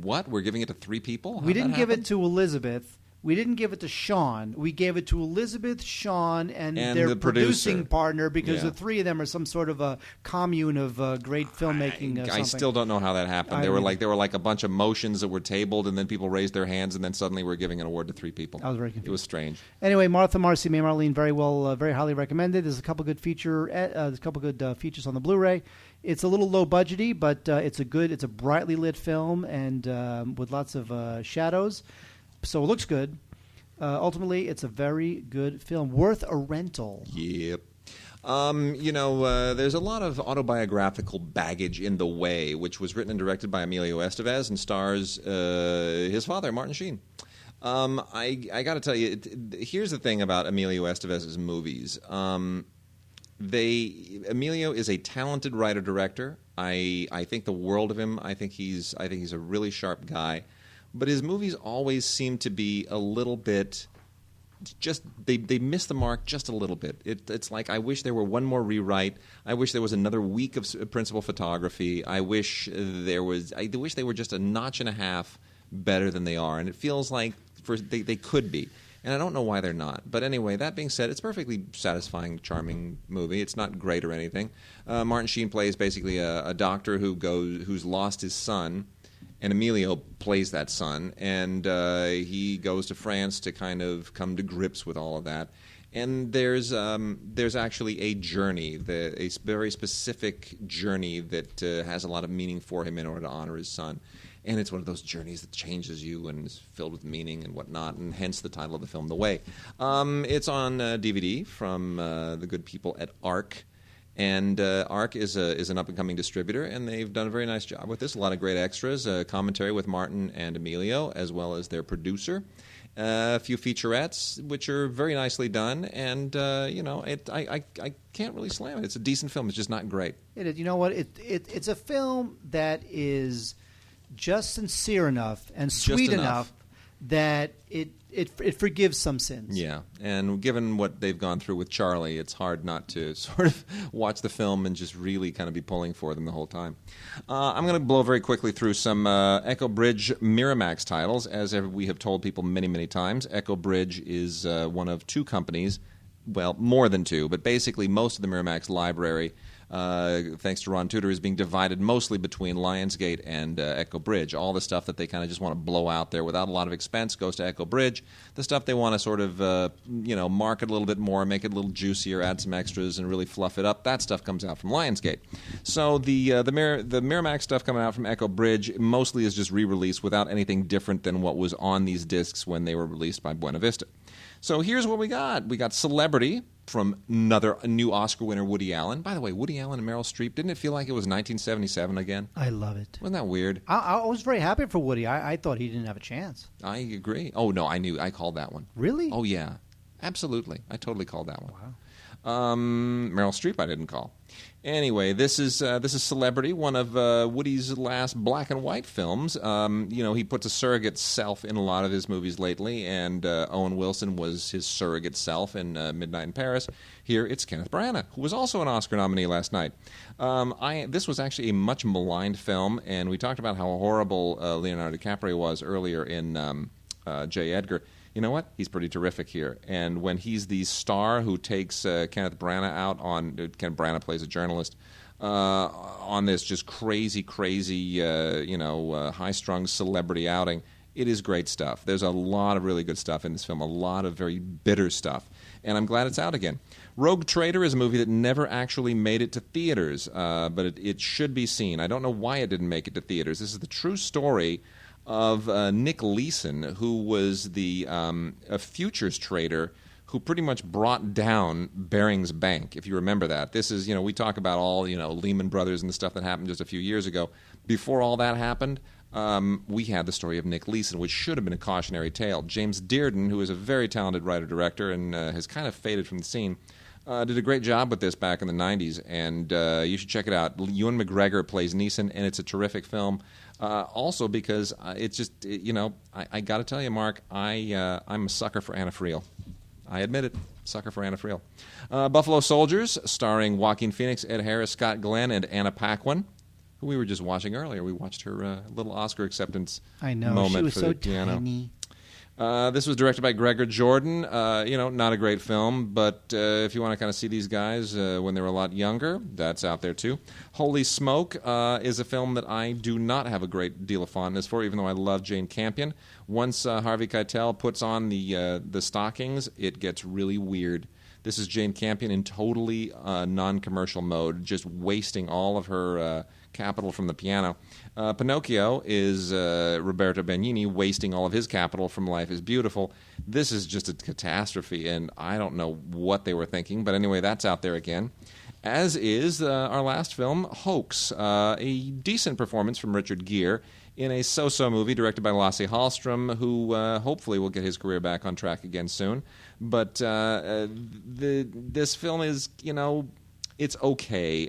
what? We're giving it to 3 people? We didn't give it to Elizabeth. We didn't give it to Sean. We gave it to Elizabeth, Sean, and their the producing producer. partner, because the 3 of them are some sort of a commune of great filmmaking. I still don't know how that happened. There were like a bunch of motions that were tabled, and then people raised their hands, and then suddenly we're giving an award to 3 people. I was very confused. It was strange. Anyway, Martha, Marcy, May, Marlene, very highly recommended. There's a couple good features on the Blu-ray. It's a little low budgety, but it's a brightly lit film and with lots of shadows. So it looks good. Ultimately, it's a very good film, worth a rental. Yep. There's a lot of autobiographical baggage in The Way, which was written and directed by Emilio Estevez and stars his father, Martin Sheen. I got to tell you, here's the thing about Emilio Estevez's movies. Emilio is a talented writer-director. I think the world of him. I think he's a really sharp guy. But his movies always seem to be a little bit they miss the mark just a little bit. It's like, I wish there were one more rewrite. I wish there was another week of principal photography. I wish they were just a notch and a half better than they are. And it feels like they could be. And I don't know why they're not. But anyway, that being said, it's a perfectly satisfying, charming movie. It's not great or anything. Martin Sheen plays basically a doctor who's lost his son. And Emilio plays that son, and he goes to France to kind of come to grips with all of that. And there's actually a journey, a very specific journey that has a lot of meaning for him in order to honor his son. And it's one of those journeys that changes you and is filled with meaning and whatnot, and hence the title of the film, The Way. It's on DVD from the good people at ARC. And ARC is an up-and-coming distributor, and they've done a very nice job with this. A lot of great extras, commentary with Martin and Emilio, as well as their producer. A few featurettes, which are very nicely done, and I can't really slam it. It's a decent film. It's just not great. You know what? It's a film that is just sincere enough and sweet enough that it forgives some sins. Yeah, and given what they've gone through with Charlie, it's hard not to sort of watch the film and just really kind of be pulling for them the whole time. I'm going to blow very quickly through some Echo Bridge Miramax titles. As we have told people many, many times, Echo Bridge is one of 2 companies, well, more than 2, but basically most of the Miramax library, thanks to Ron Tudor, is being divided mostly between Lionsgate and Echo Bridge. All the stuff that they kind of just want to blow out there without a lot of expense goes to Echo Bridge. The stuff they want to sort of market a little bit more, make it a little juicier, add some extras, and really fluff it up, that stuff comes out from Lionsgate. So the Miramax stuff coming out from Echo Bridge mostly is just re-released without anything different than what was on these discs when they were released by Buena Vista. So here's what we got. We got Celebrity from a new Oscar winner, Woody Allen. By the way, Woody Allen and Meryl Streep, didn't it feel like it was 1977 again? I love it. Wasn't that weird? I was very happy for Woody. I thought he didn't have a chance. I agree. Oh, no, I called that one. Really? Oh, yeah. Absolutely. I totally called that one. Wow. Meryl Streep I didn't call. Anyway, this is Celebrity, one of Woody's last black and white films. He puts a surrogate self in a lot of his movies lately, and Owen Wilson was his surrogate self in Midnight in Paris. Here it's Kenneth Branagh, who was also an Oscar nominee last night. This was actually a much maligned film, and we talked about how horrible Leonardo DiCaprio was earlier in J. Edgar. You know what? He's pretty terrific here. And when he's the star who takes Kenneth Branagh out on... Kenneth Branagh plays a journalist on this just crazy, high-strung celebrity outing. It is great stuff. There's a lot of really good stuff in this film, a lot of very bitter stuff. And I'm glad it's out again. Rogue Trader is a movie that never actually made it to theaters, but it should be seen. I don't know why it didn't make it to theaters. This is the true story of Nick Leeson, who was a futures trader who pretty much brought down Barings Bank, if you remember that. This is, we talk about all, Lehman Brothers and the stuff that happened just a few years ago. Before all that happened, we had the story of Nick Leeson, which should have been a cautionary tale. James Dearden, who is a very talented writer-director and has kind of faded from the scene, did a great job with this back in the 90s, and you should check it out. Ewan McGregor plays Neeson, and it's a terrific film. Also because it's just, I got to tell you, Mark, I'm a sucker for Anna Friel. I admit it, sucker for Anna Friel. Buffalo Soldiers, starring Joaquin Phoenix, Ed Harris, Scott Glenn, and Anna Paquin, who we were just watching earlier. We watched her little Oscar acceptance moment she was for so the piano. tiny. This was directed by Gregor Jordan. Not a great film, but if you want to kind of see these guys when they were a lot younger, that's out there too. Holy Smoke is a film that I do not have a great deal of fondness for, even though I love Jane Campion. Once Harvey Keitel puts on the stockings, it gets really weird. This is Jane Campion in totally non-commercial mode, just wasting all of her capital from the piano. Pinocchio is Roberto Benigni wasting all of his capital from Life is Beautiful. This is just a catastrophe, and I don't know what they were thinking, but anyway, that's out there again. As is our last film, Hoax, a decent performance from Richard Gere in a so-so movie directed by Lasse Hallström, who hopefully will get his career back on track again soon. But this film is, it's okay.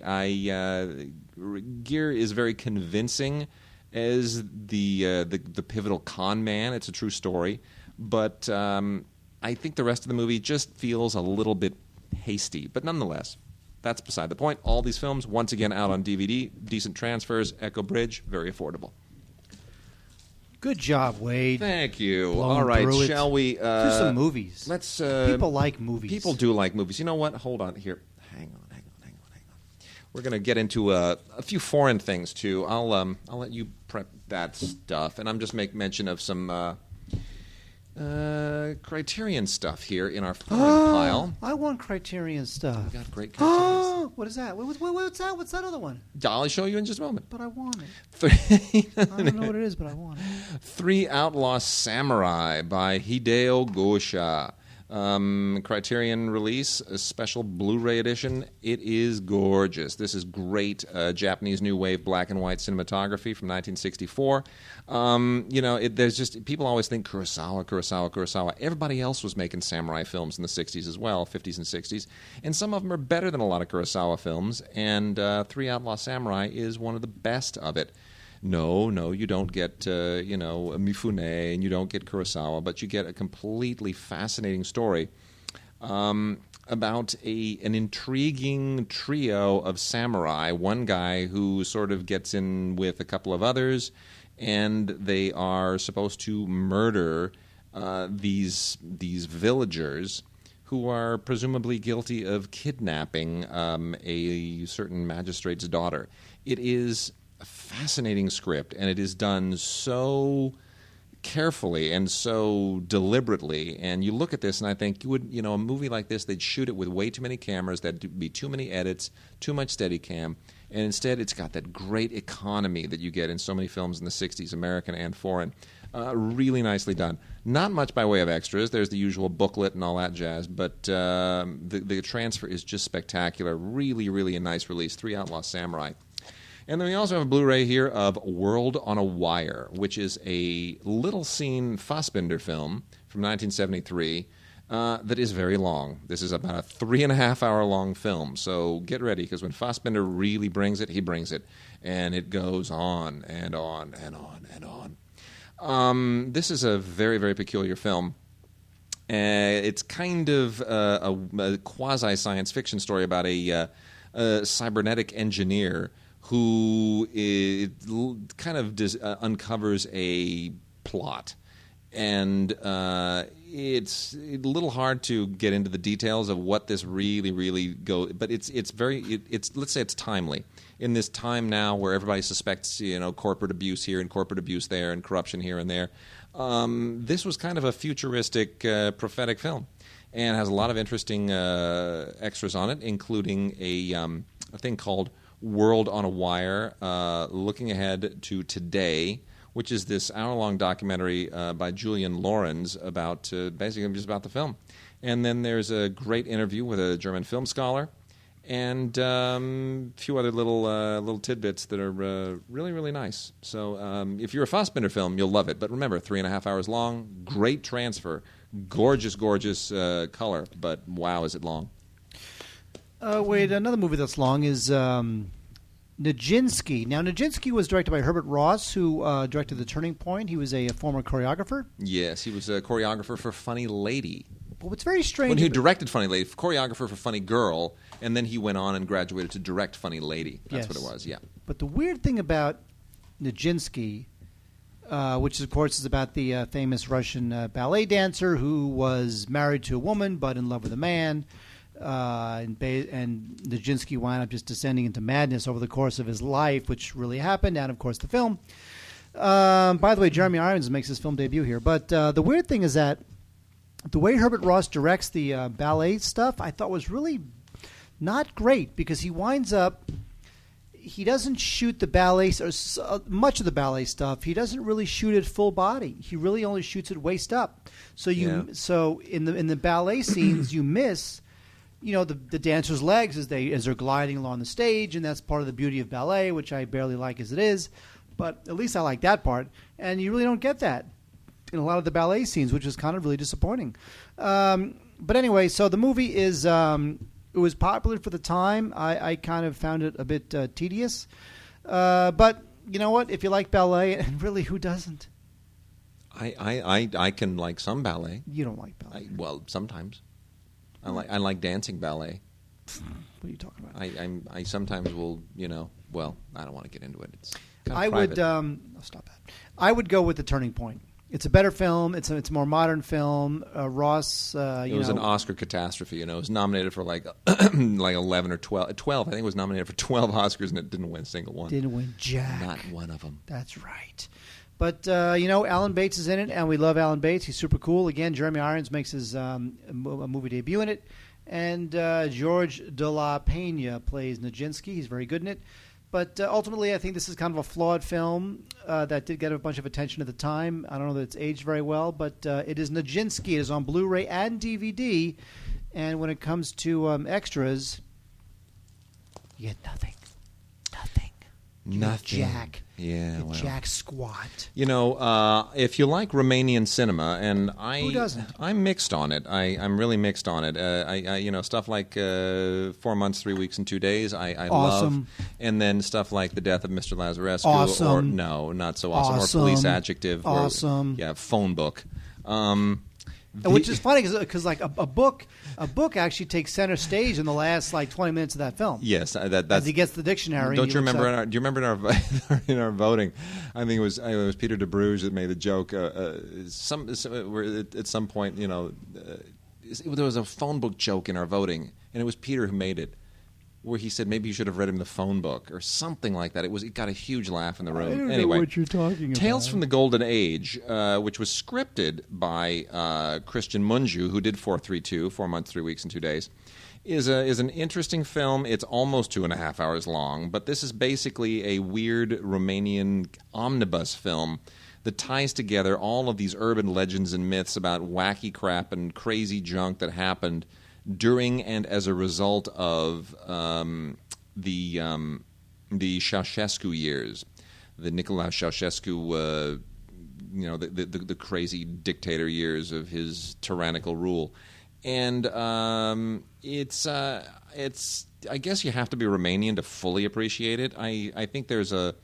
Gere is very convincing as the pivotal con man. It's a true story, but I think the rest of the movie just feels a little bit hasty. But nonetheless, that's beside the point. All these films, once again, out on DVD, decent transfers, Echo Bridge, very affordable. Good job, Wade. Thank you. Blown All right, through it. shall we? Do some movies. Let's. People like movies. People do like movies. You know what? Hold on here. Hang on. We're going to get into a few foreign things too. I'll let you prep that stuff, and I'm just make mention of some Criterion stuff here in our foreign pile. I want Criterion stuff. We got great Criterion. What is that? What's that? What's that other one? I'll show you in just a moment. But I want it. Three, I don't know what it is, but I want it. Three Outlaw Samurai by Hideo Gosha. Criterion release, a special Blu-ray edition. It is gorgeous. This is great Japanese New Wave black and white cinematography from 1964. There's just people always think Kurosawa. Everybody else was making samurai films in the 60s as well, 50s and 60s, and some of them are better than a lot of Kurosawa films, and Three Outlaw Samurai is one of the best of it. No, you don't get, Mifune, and you don't get Kurosawa, but you get a completely fascinating story about an intriguing trio of samurai. One guy who sort of gets in with a couple of others, and they are supposed to murder these villagers who are presumably guilty of kidnapping a certain magistrate's daughter. It is a fascinating script, and it is done so carefully and so deliberately. And you look at this, and I think a movie like this, they'd shoot it with way too many cameras. There'd be too many edits, too much Steadicam, and instead it's got that great economy that you get in so many films in the 60s, American and foreign. Really nicely done. Not much by way of extras. There's the usual booklet and all that jazz, but the transfer is just spectacular. Really, really a nice release. Three Outlaw Samurai. And then we also have a Blu-ray here of World on a Wire, which is a little-seen Fassbinder film from 1973 that is very long. This is about a 3.5-hour-long film, so get ready, because when Fassbinder really brings it, he brings it. And it goes on and on and on and on. This is a very, very peculiar film. It's kind of a quasi-science fiction story about a cybernetic engineer who kind of uncovers a plot. And it's a little hard to get into the details of what this really goes, but it's let's say it's timely. In this time now where everybody suspects, corporate abuse here and corporate abuse there and corruption here and there, this was kind of a futuristic, prophetic film, and has a lot of interesting extras on it, including a thing called World on a Wire, looking ahead to today, which is this hour-long documentary by Julian Lorenz about basically just about the film. And then there's a great interview with a German film scholar, and a few other little tidbits that are really, really nice. So if you're a Fassbinder film, you'll love it. But remember, 3.5 hours long, great transfer, gorgeous, gorgeous color, but wow, is it long. Wait, another movie that's long is Nijinsky. Now, Nijinsky was directed by Herbert Ross, who directed The Turning Point. He was a former choreographer. Yes, he was a choreographer for Funny Lady. But what's very strange... When he directed Funny Lady, choreographer for Funny Girl, and then he went on and graduated to direct Funny Lady. That's what it was, yeah. But the weird thing about Nijinsky, which of course is about the famous Russian ballet dancer who was married to a woman but in love with a man, and Nijinsky wound up just descending into madness over the course of his life, which really happened, and of course the film. By the way, Jeremy Irons makes his film debut here. But the weird thing is that the way Herbert Ross directs the ballet stuff, I thought was really not great, because he winds up, he doesn't shoot the ballet, or much of the ballet stuff, he doesn't really shoot it full body. He really only shoots it waist up. So so in the ballet scenes, you miss, the dancers' legs as they're gliding along the stage, and that's part of the beauty of ballet, which I barely like as it is, but at least I like that part. And you really don't get that in a lot of the ballet scenes, which is kind of really disappointing. But anyway, so the movie is it was popular for the time. I kind of found it a bit tedious, but you know what? If you like ballet, and really, who doesn't? I can like some ballet. You don't like ballet? Well, sometimes. I like dancing ballet. What are you talking about? I sometimes will, well, I don't want to get into it. It's kind of I private. would I'll stop that. I would go with The Turning Point. It's a better film. It's a more modern film. Ross, it was an Oscar catastrophe. It was nominated for like 11 or 12. 12, I think it was nominated for 12 Oscars, and it didn't win a single one. Didn't win jack. Not one of them. That's right. But, Alan Bates is in it, and we love Alan Bates. He's super cool. Again, Jeremy Irons makes his movie debut in it. And George de la Peña plays Nijinsky. He's very good in it. But ultimately, I think this is kind of a flawed film that did get a bunch of attention at the time. I don't know that it's aged very well, but it is Nijinsky. It is on Blu-ray and DVD. And when it comes to extras, you get nothing. Nothing. Jack. Yeah, well. Jack squat. If you like Romanian cinema, and who doesn't? I'm mixed on it. I'm really mixed on it. I stuff like 4 months, 3 weeks, and 2 days. I awesome. love, and then stuff like The Death of Mr. Lazarescu. Awesome. Or no, not so awesome. Awesome. Or Police Adjective. Awesome. Or, phone book. Which is funny because like a book actually takes center stage in the last 20 minutes of that film. Yes, that's as he gets the dictionary. Don't you remember? Do you remember in our voting? I think it was Peter de Bruges that made the joke. At some point, there was a phone book joke in our voting, and it was Peter who made it, where he said maybe you should have read him the phone book or something like that. It got a huge laugh in the room. I don't anyway, know what you're talking about. Tales from the Golden Age, which was scripted by Christian Mungiu, who did 432, 4 months, 3 weeks, and 2 days, is an interesting film. It's almost 2.5 hours long, but this is basically a weird Romanian omnibus film that ties together all of these urban legends and myths about wacky crap and crazy junk that happened during and as a result of the Ceausescu years, the Nicolae Ceausescu, the crazy dictator years of his tyrannical rule, and it's I guess you have to be Romanian to fully appreciate it. I think there's a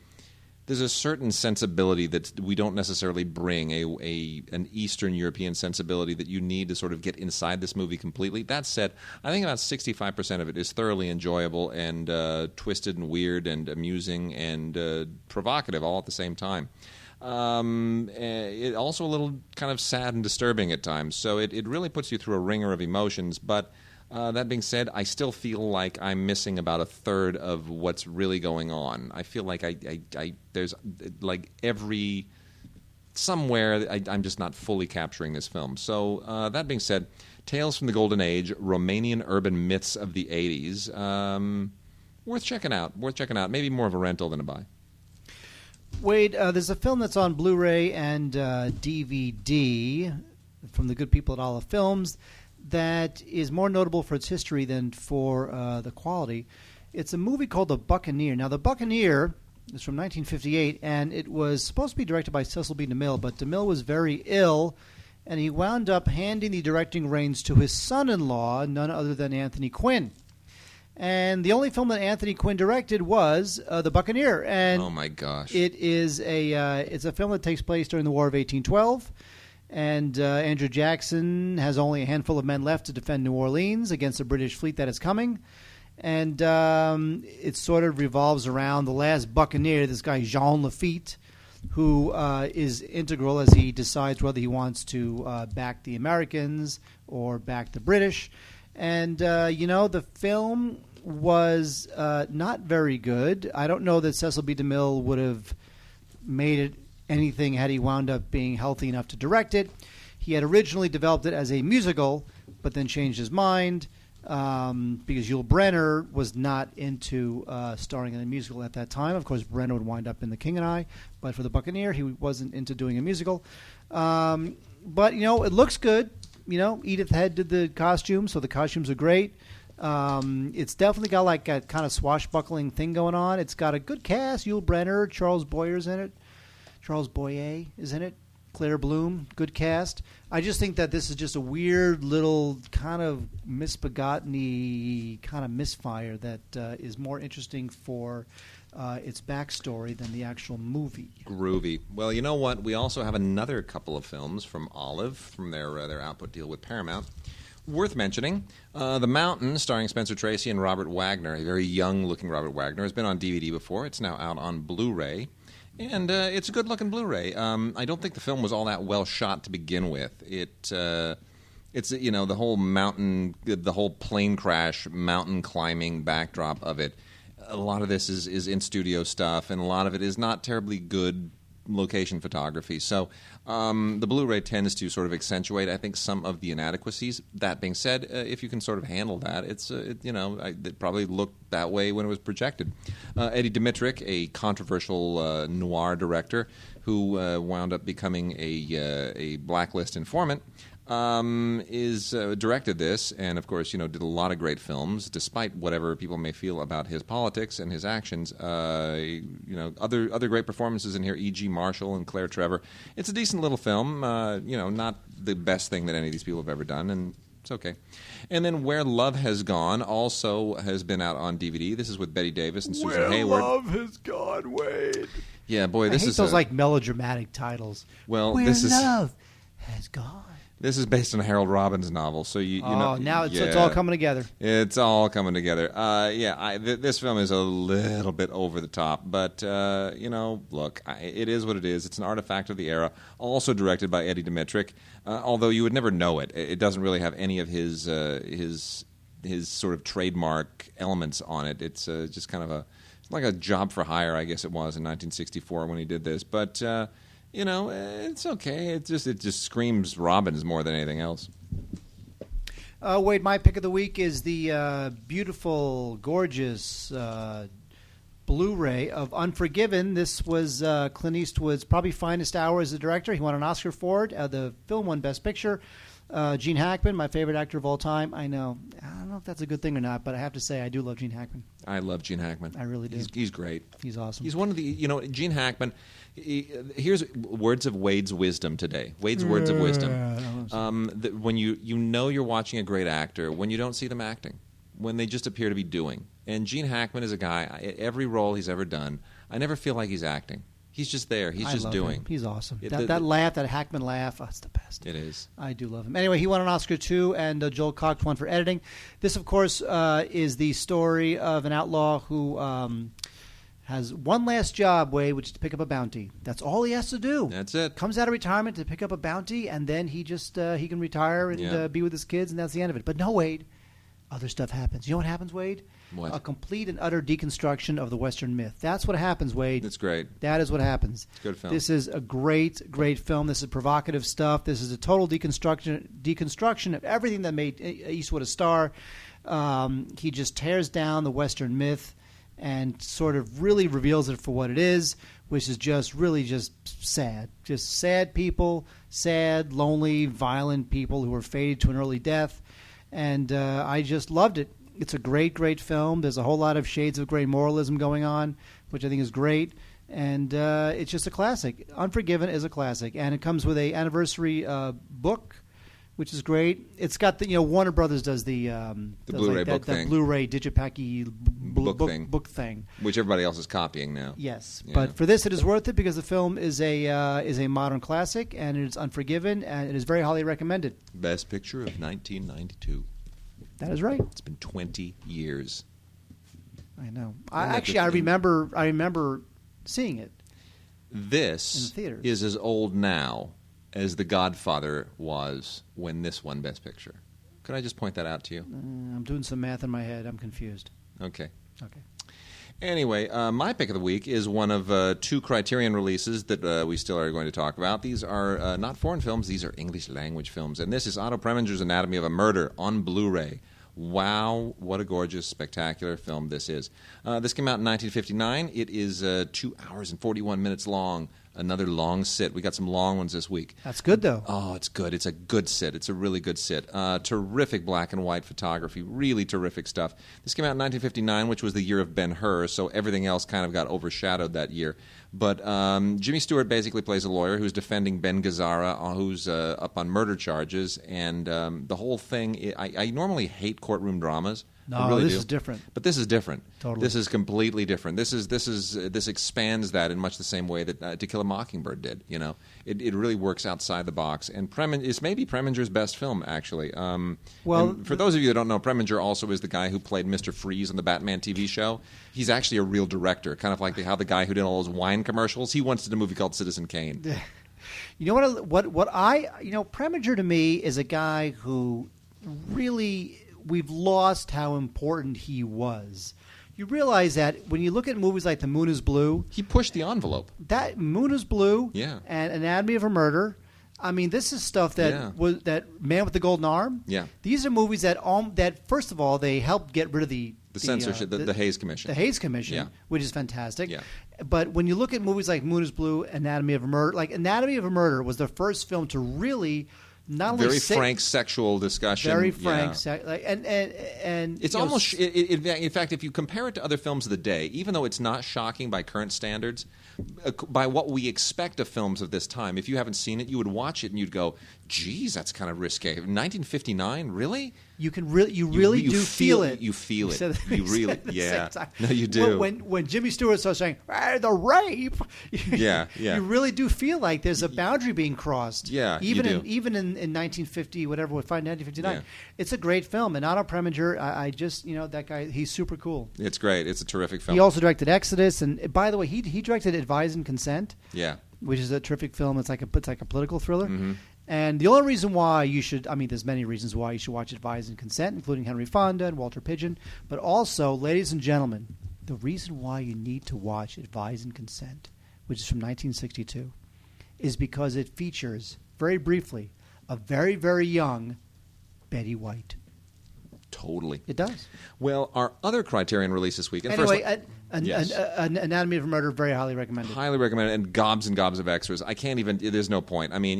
certain sensibility that we don't necessarily bring, an Eastern European sensibility that you need to sort of get inside this movie completely. That said, I think about 65% of it is thoroughly enjoyable and twisted and weird and amusing and provocative all at the same time. It also a little kind of sad and disturbing at times. So it really puts you through a ringer of emotions, but that being said, I still feel like I'm missing about a third of what's really going on. I feel like there's like somewhere I'm just not fully capturing this film. So that being said, Tales from the Golden Age, Romanian urban myths of the 80s, worth checking out. Maybe more of a rental than a buy. Wade, there's a film that's on Blu-ray and DVD from the good people at Olive Films that is more notable for its history than for the quality. It's a movie called The Buccaneer. Now, The Buccaneer is from 1958, and it was supposed to be directed by Cecil B. DeMille, but DeMille was very ill, and he wound up handing the directing reins to his son-in-law, none other than Anthony Quinn. And the only film that Anthony Quinn directed was The Buccaneer. And oh my gosh! It's a film that takes place during the War of 1812, and Andrew Jackson has only a handful of men left to defend New Orleans against the British fleet that is coming. And it sort of revolves around the last buccaneer, this guy Jean Lafitte, who is integral as he decides whether he wants to back the Americans or back the British. And, the film was not very good. I don't know that Cecil B. DeMille would have made it anything had he wound up being healthy enough to direct it. He had originally developed it as a musical, but then changed his mind because Yul Brynner was not into starring in a musical at that time. Of course, Brynner would wind up in The King and I, but for The Buccaneer, he wasn't into doing a musical. But, it looks good. Edith Head did the costumes, so the costumes are great. It's definitely got like a kind of swashbuckling thing going on. It's got a good cast. Yul Brynner, Charles Boyer's in it. Charles Boyer is in it. Claire Bloom, good cast. I just think that this is just a weird little kind of misbegotten-y kind of misfire that is more interesting for its backstory than the actual movie. Groovy. Well, you know what? We also have another couple of films from Olive, from their output deal with Paramount. Worth mentioning, The Mountain, starring Spencer Tracy and Robert Wagner, a very young-looking Robert Wagner, has been on DVD before. It's now out on Blu-ray. And it's a good-looking Blu-ray. I don't think the film was all that well shot to begin with. It's the whole mountain, the whole plane crash, mountain climbing backdrop of it. A lot of this is in studio stuff, and a lot of it is not terribly good location photography. So the Blu-ray tends to sort of accentuate, I think, some of the inadequacies. That being said, if you can sort of handle that, it probably looked that way when it was projected. Eddie Dmytryk, a controversial noir director who wound up becoming a blacklist informant, is directed this, and of course, did a lot of great films, despite whatever people may feel about his politics and his actions. Other great performances in here: E.G. Marshall and Claire Trevor. It's a decent little film. Not the best thing that any of these people have ever done, and it's okay. And then Where Love Has Gone also has been out on DVD. This is with Betty Davis and Susan Hayward. Where Love Has Gone, Wade. Yeah, boy, I hate those like melodramatic titles. Well, Where this is Love Has Gone. This is based on a Harold Robbins novel, so now it's all coming together. It's all coming together. This film is a little bit over the top, but look, it is what it is. It's an artifact of the era. Also directed by Eddie Dmytryk, although you would never know it. It doesn't really have any of his sort of trademark elements on it. It's just kind of like a job for hire, I guess it was in 1964 when he did this, but. It's okay. It just screams Robbins more than anything else. Wade, my pick of the week is the beautiful, gorgeous Blu-ray of Unforgiven. This was Clint Eastwood's probably finest hour as a director. He won an Oscar for it. The film won Best Picture. Gene Hackman, my favorite actor of all time. I don't know if that's a good thing or not, but I have to say I do love Gene Hackman. I love Gene Hackman. I really do. He's great. He's awesome. He's one of the, Gene Hackman. Here's words of Wade's wisdom today. Wade's words of wisdom. When you know you're watching a great actor, when you don't see them acting, when they just appear to be doing. And Gene Hackman is a guy, every role he's ever done, I never feel like he's acting. He's just there. He's just doing. Him. He's awesome. That laugh, that Hackman laugh, it's the best. It is. I do love him. Anyway, he won an Oscar too, and Joel Cox won for editing. This, of course, is the story of an outlaw who has one last job, Wade, which is to pick up a bounty. That's all he has to do. That's it. Comes out of retirement to pick up a bounty, and then he just he can retire and be with his kids, and that's the end of it. But no, Wade, other stuff happens. You know what happens, Wade? What? A complete and utter deconstruction of the Western myth. That's what happens, Wade. It's great. That is what happens. It's a good film. This is a great, great film. This is provocative stuff. This is a total deconstruction of everything that made Eastwood a star. He just tears down the Western myth and sort of really reveals it for what it is, which is just really just sad. Just sad people, sad, lonely, violent people who are fated to an early death. And I just loved it. It's a great, great film. There's a whole lot of shades of gray moralism going on, which I think is great. And it's just a classic. Unforgiven is a classic. And it comes with a anniversary book, which is great. It's got the, Warner Brothers does the Blu-ray book thing. That Blu-ray digipacky book thing. Which everybody else is copying now. Yes. Yeah. But for this, it is worth it because the film is a modern classic, and it is Unforgiven, and it is very highly recommended. Best Picture of 1992. That is right. It's been 20 years. I know. that I remember seeing it. This in the theaters. is as old now as The Godfather was when this won Best Picture. Could I just point that out to you? I'm doing some math in my head. I'm confused. Okay. Okay. Anyway, my pick of the week is one of two Criterion releases that we still are going to talk about. These are not foreign films. These are English language films. And this is Otto Preminger's Anatomy of a Murder on Blu-ray. Wow, what a gorgeous, spectacular film this is. This came out in 1959. It is 2 hours and 41 minutes long. Another long sit. We got some long ones this week. That's good, though. Oh, it's good. It's a good sit. It's a really good sit. Terrific black and white photography. Really terrific stuff. This came out in 1959, which was the year of Ben-Hur, so everything else kind of got overshadowed that year. But Jimmy Stewart basically plays a lawyer who's defending Ben Gazzara, who's up on murder charges. And the whole thing, I normally hate courtroom dramas. No, I really this do. is different. But this is different. Totally. This is completely different. This expands that in much the same way that To Kill a Mockingbird did. It really works outside the box. And it's maybe Preminger's best film, actually. For those of you that don't know, Preminger also is the guy who played Mr. Freeze on the Batman TV show. He's actually a real director, kind of like how the guy who did all those wine commercials. He once did a movie called Citizen Kane. You know Preminger to me is a guy who really, we've lost how important he was. You realize that when you look at movies like The Moon is Blue, he pushed the envelope. That Moon is Blue, yeah, and Anatomy of a Murder. I mean, this is stuff that was that Man with the Golden Arm. Yeah, these are movies that first of all they helped get rid of the censorship, the Hays Commission. The Hays Commission, yeah, which is fantastic. Yeah. But when you look at movies like Moon is Blue, Anatomy of a Murder, like Anatomy of a Murder was the first film to really not only frank sexual discussion, very frank, yeah. And it's almost in fact, if you compare it to other films of the day, even though it's not shocking by current standards, by what we expect of films of this time, if you haven't seen it, you would watch it and you'd go, "Geez, that's kind of risque." 1959, really? You really do feel it. You feel it. You really, yeah. No, you do. When Jimmy Stewart starts saying the rape, yeah. You really do feel like there's a boundary being crossed. Yeah, even you do. Even in 1950, whatever we find 1959, yeah. It's a great film. And Otto Preminger, I just that guy, he's super cool. It's great. It's a terrific film. He also directed Exodus, and by the way, he directed Advise and Consent. Yeah, which is a terrific film. It's like a political thriller. Mm-hmm. And the only reason why you should, there's many reasons why you should watch Advise and Consent, including Henry Fonda and Walter Pidgeon. But also, ladies and gentlemen, the reason why you need to watch Advise and Consent, which is from 1962, is because it features, very briefly, a very, very young Betty White. Totally. It does. Well, our other Criterion release this week. And anyway, yes. Anatomy of a Murder, very highly recommended. Highly recommended, and gobs of extras. I can't even. There's no point. I mean,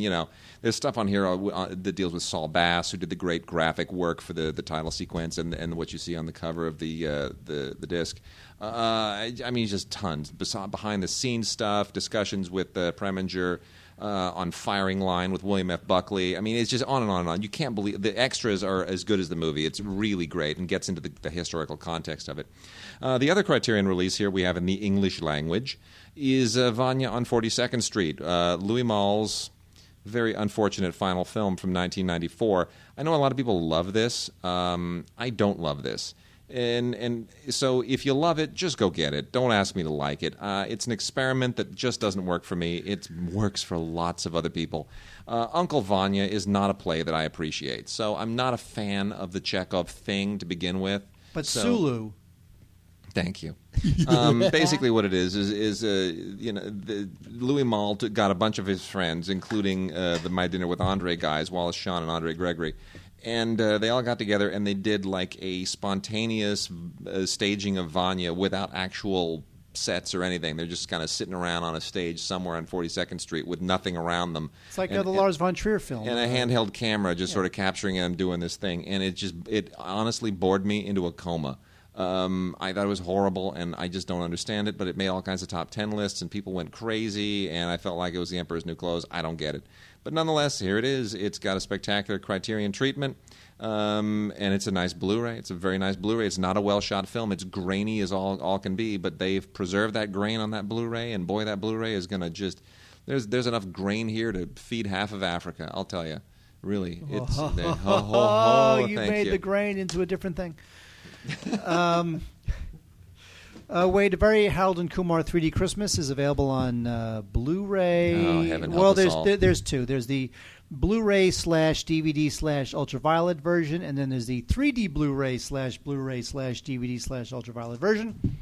there's stuff on here that deals with Saul Bass, who did the great graphic work for the title sequence and what you see on the cover of the disc. Just tons behind the scenes stuff, discussions with Preminger. On Firing Line with William F. Buckley. It's just on and on and on. You can't believe the extras are as good as the movie. It's really great and gets into the historical context of it. The other Criterion release here we have in the English language is Vanya on 42nd Street, Louis Malle's very unfortunate final film from 1994. I know a lot of people love this. I don't love this. And so if you love it, just go get it. Don't ask me to like it. It's an experiment that just doesn't work for me. It works for lots of other people. Uncle Vanya is not a play that I appreciate. So I'm not a fan of the Chekhov thing to begin with. But Sulu. Thank you. Basically what it is Louis Malle got a bunch of his friends, including the My Dinner with Andre guys, Wallace Shawn and Andre Gregory, And they all got together and they did like a spontaneous staging of Vanya without actual sets or anything. They're just kind of sitting around on a stage somewhere on 42nd Street with nothing around them. It's like the Lars von Trier film. And a handheld camera just sort of capturing them doing this thing. And it honestly bored me into a coma. I thought it was horrible, and I just don't understand it, but it made all kinds of top 10 lists, and people went crazy, and I felt like it was the Emperor's New Clothes. I don't get it. But nonetheless, here it is. It's got a spectacular Criterion treatment, and it's a nice Blu-ray. It's a very nice Blu-ray. It's not a well-shot film. It's grainy as all can be, but they've preserved that grain on that Blu-ray, and boy, that Blu-ray is going to just... There's enough grain here to feed half of Africa, I'll tell you. Really. It's... you made the grain into a different thing. Wade, a very Harold and Kumar 3D Christmas is available on Blu-ray. Oh, heaven help us all. There's two. There's the Blu-ray /DVD /ultraviolet version, and then there's the 3D Blu-ray /DVD /ultraviolet version.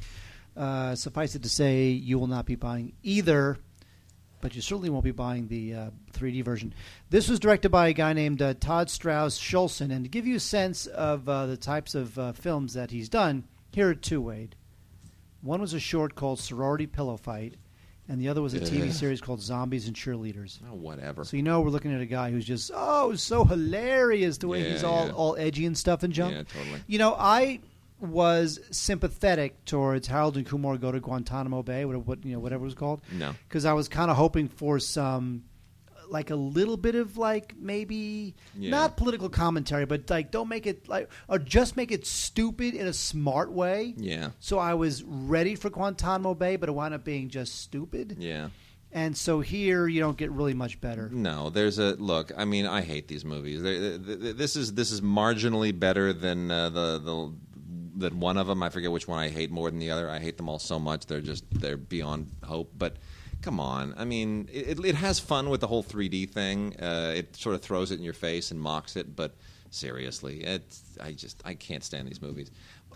Suffice it to say, you will not be buying either, but you certainly won't be buying the 3D version. This was directed by a guy named Todd Strauss Schulson, and to give you a sense of the types of films that he's done, here are two, Wade. One was a short called Sorority Pillow Fight, and the other was a TV series called Zombies and Cheerleaders. Oh, whatever. So we're looking at a guy who's just, so hilarious the way he's all edgy and stuff and junk. Yeah, totally. I was sympathetic towards Harold and Kumar Go to Guantanamo Bay, whatever it was called. No. Because I was kind of hoping for some, like a little bit of like maybe not political commentary, but like don't make it like, or just make it stupid in a smart way. Yeah. So I was ready for Guantanamo Bay, but it wound up being just stupid. Yeah. And so here you don't get really much better. No, there's a look. I mean, I hate these movies. This is marginally better than than one of them. I forget which one I hate more than the other. I hate them all so much. They're beyond hope. But come on. I mean, it has fun with the whole 3D thing. It sort of throws it in your face and mocks it. But seriously, I can't stand these movies.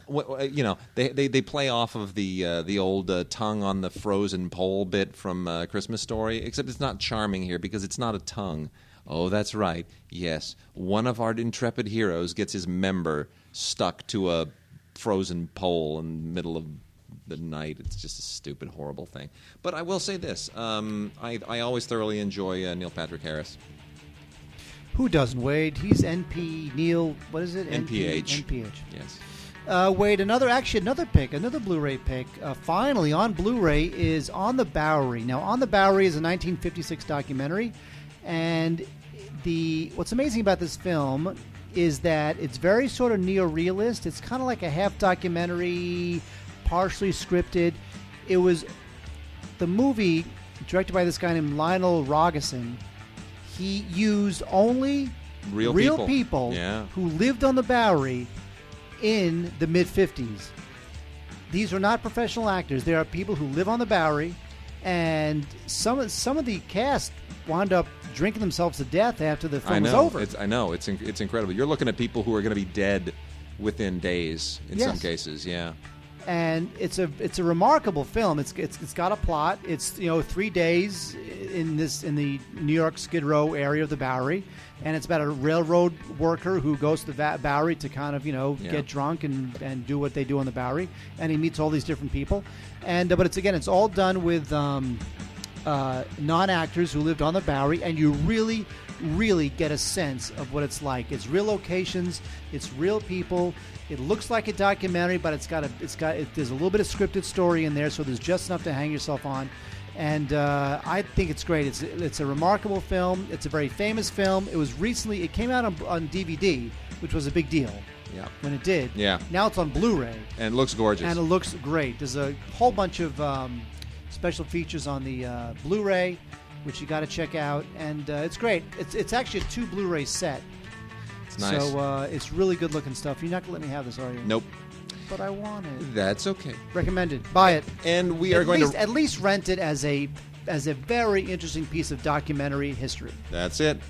They play off of the old tongue on the frozen pole bit from Christmas Story, except it's not charming here because it's not a tongue. Oh, that's right. Yes, one of our intrepid heroes gets his member stuck to a frozen pole in the middle of the night. It's just a stupid, horrible thing. But I will say this. I always thoroughly enjoy Neil Patrick Harris. Who doesn't, Wade? He's Neil, what is it? NPH. NPH. Yes. Wade, another Blu-ray pick, finally on Blu-ray is On the Bowery. Now, On the Bowery is a 1956 documentary, and what's amazing about this film is that it's very sort of neo-realist. It's kind of like a half documentary, partially scripted. It was the movie directed by this guy named Lionel Rogerson. He used only real people who lived on the Bowery in the mid-50s. These are not professional actors. They are people who live on the Bowery, and some of the cast wound up drinking themselves to death after the film was over. I know. It's incredible. You're looking at people who are going to be dead within days in some cases. Yeah. And it's a remarkable film. It's got a plot. It's 3 days in the New York Skid Row area of the Bowery, and it's about a railroad worker who goes to the Bowery to kind of get drunk and do what they do on the Bowery, and he meets all these different people, but it's all done with non-actors who lived on the Bowery, and you really get a sense of what it's like. It's real locations, it's real people. It looks like a documentary, but there's a little bit of scripted story in there, so there's just enough to hang yourself on. And I think it's great. It's a remarkable film. It's a very famous film. It came out on DVD, which was a big deal. Yeah. When it did. Yeah. Now it's on Blu-ray. And it looks gorgeous. And it looks great. There's a whole bunch of special features on the Blu-ray, which you got to check out, and it's great. It's actually a 2 Blu-ray set. It's nice. So it's really good looking stuff. You're not gonna let me have this, are you? Nope. But I want it. That's okay. Recommended. Buy it. And we are going to at least rent it as a very interesting piece of documentary history. That's it.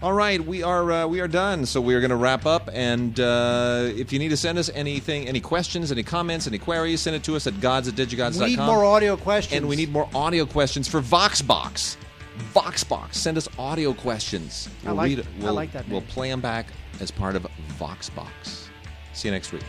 All right, we are done. So we are going to wrap up. And if you need to send us anything, any questions, any comments, any queries, send it to us at gods@digigods.com. We need more audio questions. And we need more audio questions for VoxBox. VoxBox. Send us audio questions. I like that name. We'll play them back as part of VoxBox. See you next week.